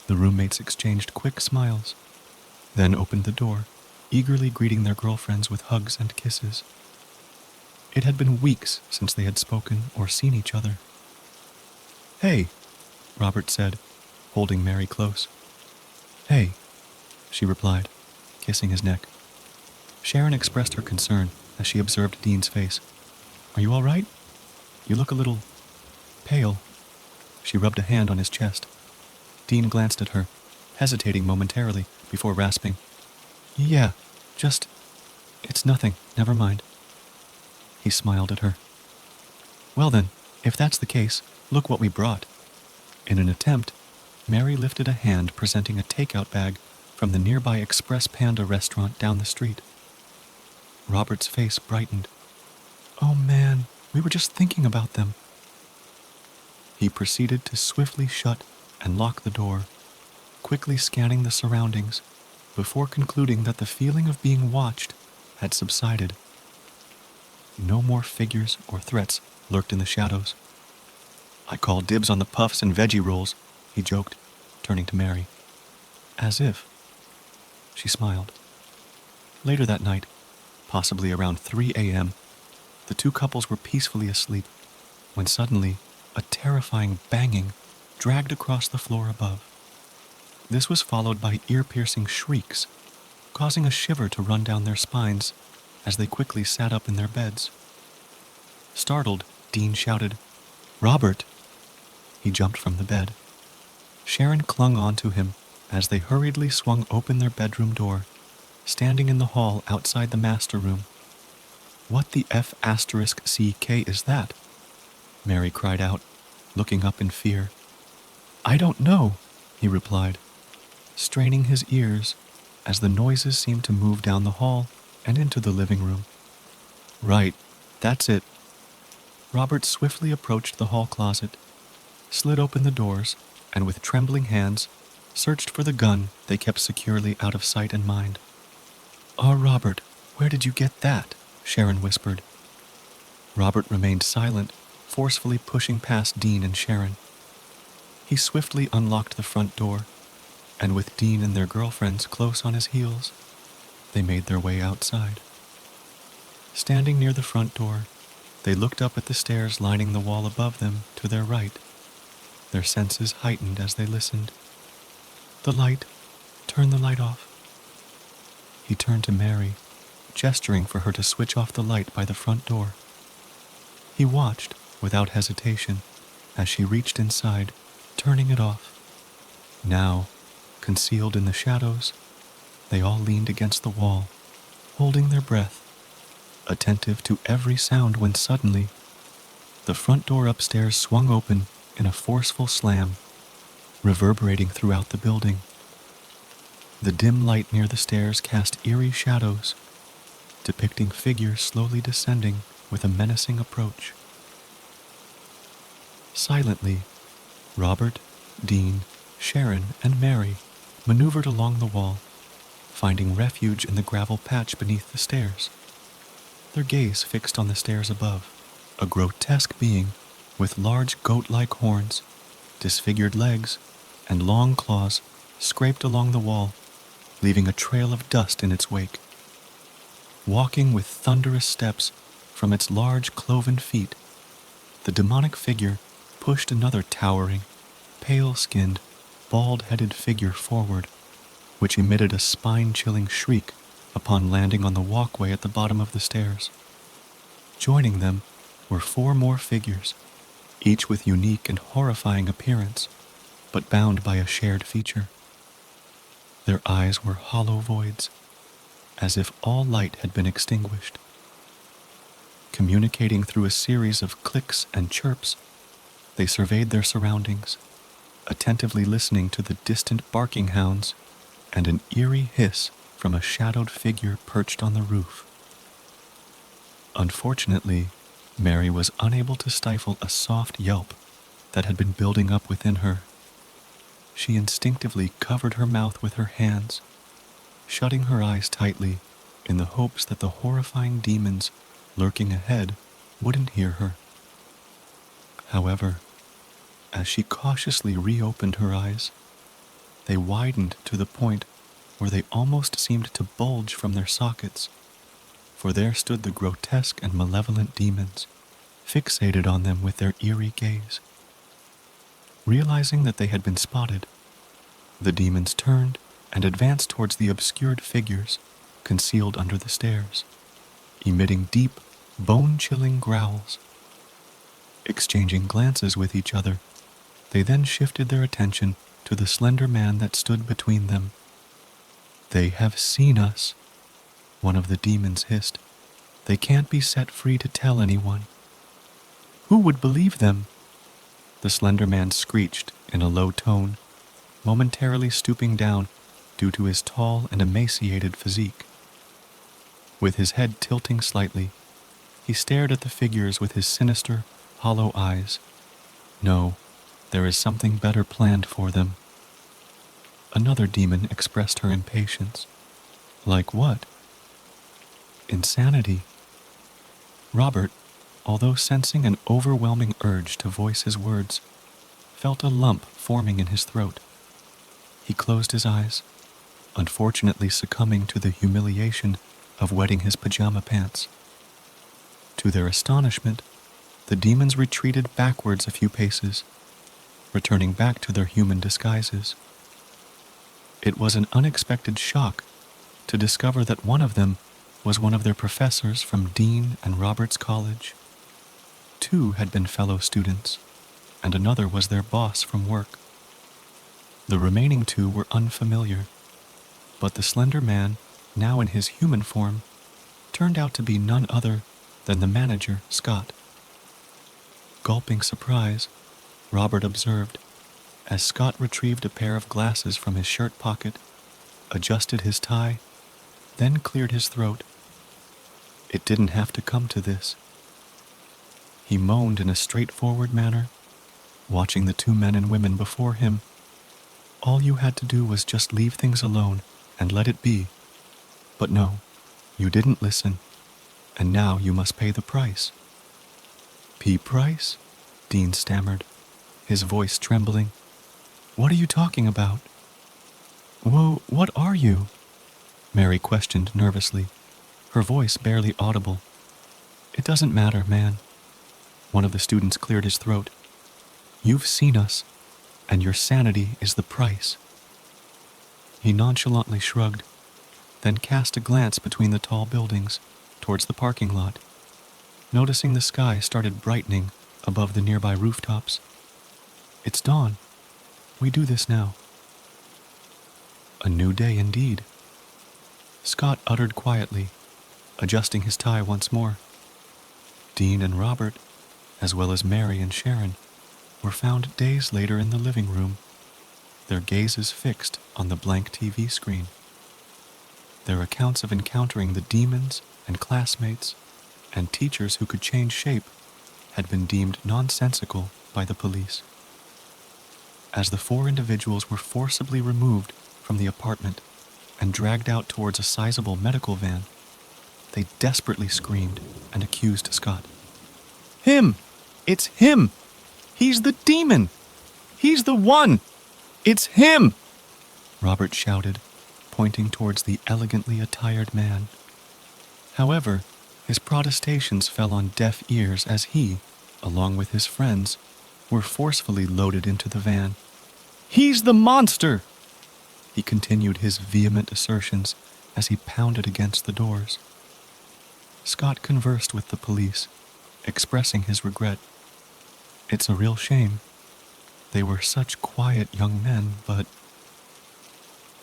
Speaker 1: the roommates exchanged quick smiles, then opened the door, eagerly greeting their girlfriends with hugs and kisses. It had been weeks since they had spoken or seen each other. "Hey," Robert said, holding Mary close. "Hey," she replied, kissing his neck. Sharon expressed her concern as she observed Dean's face. "Are you all right? You look a little pale." She rubbed a hand on his chest. Dean glanced at her, hesitating momentarily before rasping, "Yeah, it's nothing, never mind." He smiled at her. "Well then, if that's the case, look what we brought." In an attempt, Mary lifted a hand presenting a takeout bag from the nearby Express Panda restaurant down the street. Robert's face brightened. "Oh man, we were just thinking about them." He proceeded to swiftly shut and lock the door, quickly scanning the surroundings before concluding that the feeling of being watched had subsided. No more figures or threats lurked in the shadows. "I call dibs on the puffs and veggie rolls," he joked, turning to Mary. "As if." She smiled. Later that night, possibly around 3 a.m., the two couples were peacefully asleep when suddenly a terrifying banging dragged across the floor above. This was followed by ear-piercing shrieks, causing a shiver to run down their spines as they quickly sat up in their beds. Startled, Dean shouted, "Robert!" He jumped from the bed. Sharon clung onto him as they hurriedly swung open their bedroom door, standing in the hall outside the master room. "What the F***CK is that?" Mary cried out, looking up in fear. "I don't know," he replied, straining his ears as the noises seemed to move down the hall and into the living room. "Right, that's it." Robert swiftly approached the hall closet, slid open the doors, and with trembling hands, searched for the gun they kept securely out of sight and mind. "Oh, Robert, where did you get that?" Sharon whispered. Robert remained silent, forcefully pushing past Dean and Sharon. He swiftly unlocked the front door, and with Dean and their girlfriends close on his heels, they made their way outside. Standing near the front door, they looked up at the stairs lining the wall above them to their right, their senses heightened as they listened. Turn the light off." He turned to Mary, gesturing for her to switch off the light by the front door. He watched, without hesitation, as she reached inside, turning it off. Now, concealed in the shadows, they all leaned against the wall, holding their breath, attentive to every sound when suddenly, the front door upstairs swung open in a forceful slam, reverberating throughout the building. The dim light near the stairs cast eerie shadows, depicting figures slowly descending with a menacing approach. Silently, Robert, Dean, Sharon, and Mary maneuvered along the wall, finding refuge in the gravel patch beneath the stairs. Their gaze fixed on the stairs above, a grotesque being with large goat-like horns, disfigured legs, and long claws scraped along the wall, leaving a trail of dust in its wake. Walking with thunderous steps from its large cloven feet, the demonic figure pushed another towering, pale-skinned, bald-headed figure forward, which emitted a spine-chilling shriek upon landing on the walkway at the bottom of the stairs. Joining them were 4 more figures, each with unique and horrifying appearance, but bound by a shared feature. Their eyes were hollow voids, as if all light had been extinguished. Communicating through a series of clicks and chirps, they surveyed their surroundings, attentively listening to the distant barking hounds and an eerie hiss from a shadowed figure perched on the roof. Unfortunately, Mary was unable to stifle a soft yelp that had been building up within her. She instinctively covered her mouth with her hands, shutting her eyes tightly in the hopes that the horrifying demons lurking ahead wouldn't hear her. However, as she cautiously reopened her eyes, they widened to the point where they almost seemed to bulge from their sockets, for there stood the grotesque and malevolent demons, fixated on them with their eerie gaze. Realizing that they had been spotted, the demons turned and advanced towards the obscured figures concealed under the stairs, emitting deep, bone-chilling growls. Exchanging glances with each other, they then shifted their attention to the slender man that stood between them. "They have seen us," one of the demons hissed. "They can't be set free to tell anyone." "Who would believe them?" the slender man screeched in a low tone, momentarily stooping down due to his tall and emaciated physique. With his head tilting slightly, he stared at the figures with his sinister, hollow eyes. "No, there is something better planned for them." Another demon expressed her impatience. "Like what?" "Insanity." Robert, although sensing an overwhelming urge to voice his words, felt a lump forming in his throat. He closed his eyes, unfortunately succumbing to the humiliation of wetting his pajama pants. To their astonishment, the demons retreated backwards a few paces, returning back to their human disguises. It was an unexpected shock to discover that one of them was one of their professors from Dean and Robert's college. Two had been fellow students, and another was their boss from work. The remaining two were unfamiliar, but the slender man, now in his human form, turned out to be none other than the manager, Scott. Gulping surprise, Robert observed, as Scott retrieved a pair of glasses from his shirt pocket, adjusted his tie, then cleared his throat. It didn't have to come to this. He moaned in a straightforward manner, watching the two men and women before him. All you had to do was just leave things alone and let it be. But no, you didn't listen, and now you must pay the price. "Price?" Dean stammered, his voice trembling. "What are you talking about?" "Whoa, what are you?" Mary questioned nervously, her voice barely audible. "It doesn't matter, man." One of the students cleared his throat. "You've seen us, and your sanity is the price." He nonchalantly shrugged, then cast a glance between the tall buildings towards the parking lot, noticing the sky started brightening above the nearby rooftops. "It's dawn. We do this now." A new day indeed. Scott uttered quietly, adjusting his tie once more. Dean and Robert, as well as Mary and Sharon, were found days later in the living room, their gazes fixed on the blank TV screen. Their accounts of encountering the demons and classmates and teachers who could change shape had been deemed nonsensical by the police. As the four individuals were forcibly removed from the apartment and dragged out towards a sizable medical van, they desperately screamed and accused Scott. "Him! It's him! He's the demon! He's the one! It's him!" Robert shouted, pointing towards the elegantly attired man. However, his protestations fell on deaf ears as he, along with his friends, were forcefully loaded into the van. "He's the monster!" He continued his vehement assertions as he pounded against the doors. Scott conversed with the police, expressing his regret. "It's a real shame. They were such quiet young men, but..."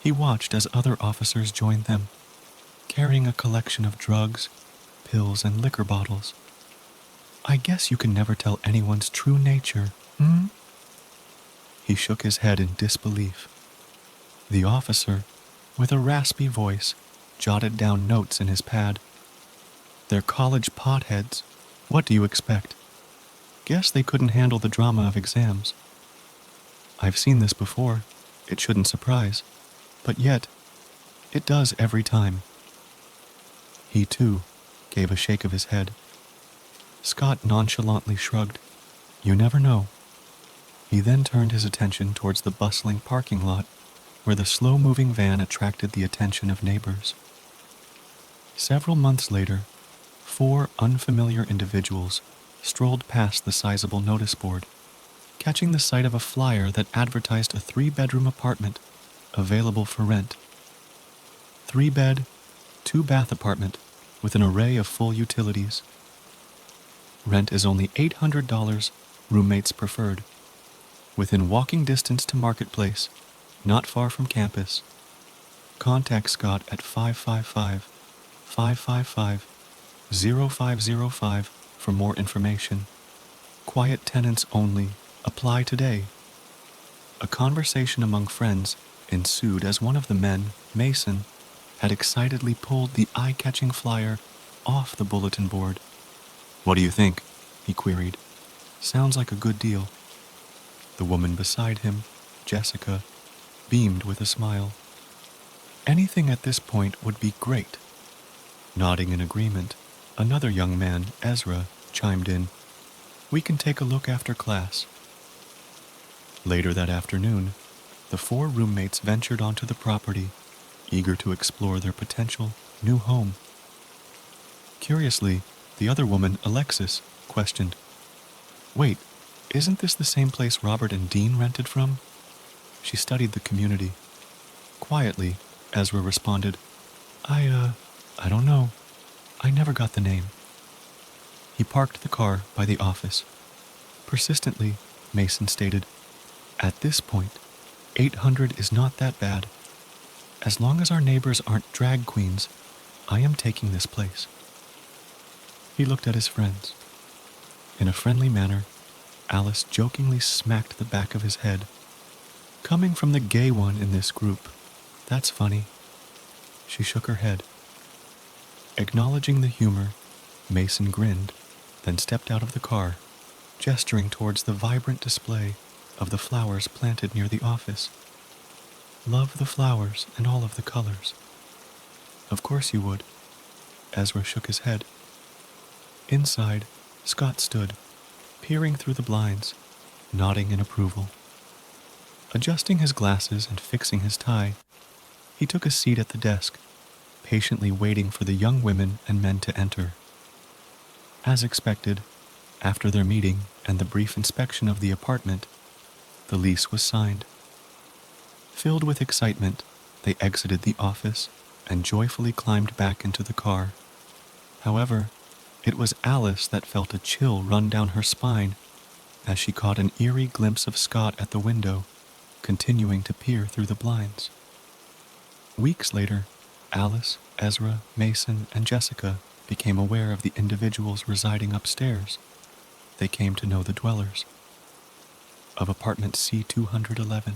Speaker 1: He watched as other officers joined them, carrying a collection of drugs, pills, and liquor bottles. "I guess you can never tell anyone's true nature, hmm?" He shook his head in disbelief. The officer, with a raspy voice, jotted down notes in his pad. "They're college potheads. What do you expect?" Guess they couldn't handle the drama of exams. I've seen this before. It shouldn't surprise. But yet, it does every time. He, too, gave a shake of his head. Scott nonchalantly shrugged. You never know. He then turned his attention towards the bustling parking lot where the slow-moving van attracted the attention of neighbors. Several months later, 4 unfamiliar individuals strolled past the sizable notice board, catching the sight of a flyer that advertised a 3-bedroom apartment available for rent. 3-bed, 2-bath apartment with an array of full utilities. Rent is only $800, roommates preferred. Within walking distance to Marketplace, not far from campus. Contact Scott at 555-555-0505 for more information. Quiet tenants only. Apply today. A conversation among friends ensued as one of the men, Mason, had excitedly pulled the eye-catching flyer off the bulletin board. What do you think? He queried. Sounds like a good deal. The woman beside him, Jessica, beamed with a smile. Anything at this point would be great. Nodding in agreement, another young man, Ezra, chimed in. We can take a look after class. Later that afternoon, the 4 roommates ventured onto the property, eager to explore their potential new home. Curiously, the other woman, Alexis, questioned, Wait, isn't this the same place Robert and Dean rented from? She studied the community. Quietly, Ezra responded, I don't know. I never got the name. He parked the car by the office. Persistently, Mason stated, At this point, 800 is not that bad. As long as our neighbors aren't drag queens, I am taking this place. He looked at his friends. In a friendly manner, Alice jokingly smacked the back of his head. Coming from the gay one in this group, that's funny. She shook her head. Acknowledging the humor, Mason grinned, then stepped out of the car, gesturing towards the vibrant display of the flowers planted near the office. Love the flowers and all of the colors. Of course you would. Ezra shook his head. Inside, Scott stood, peering through the blinds, nodding in approval. Adjusting his glasses and fixing his tie, he took a seat at the desk, patiently waiting for the young women and men to enter. As expected, after their meeting and the brief inspection of the apartment, the lease was signed. Filled with excitement, they exited the office and joyfully climbed back into the car. However, it was Alice that felt a chill run down her spine as she caught an eerie glimpse of Scott at the window, continuing to peer through the blinds. Weeks later, Alice, Ezra, Mason, and Jessica became aware of the individuals residing upstairs. They came to know the dwellers of apartment C-211.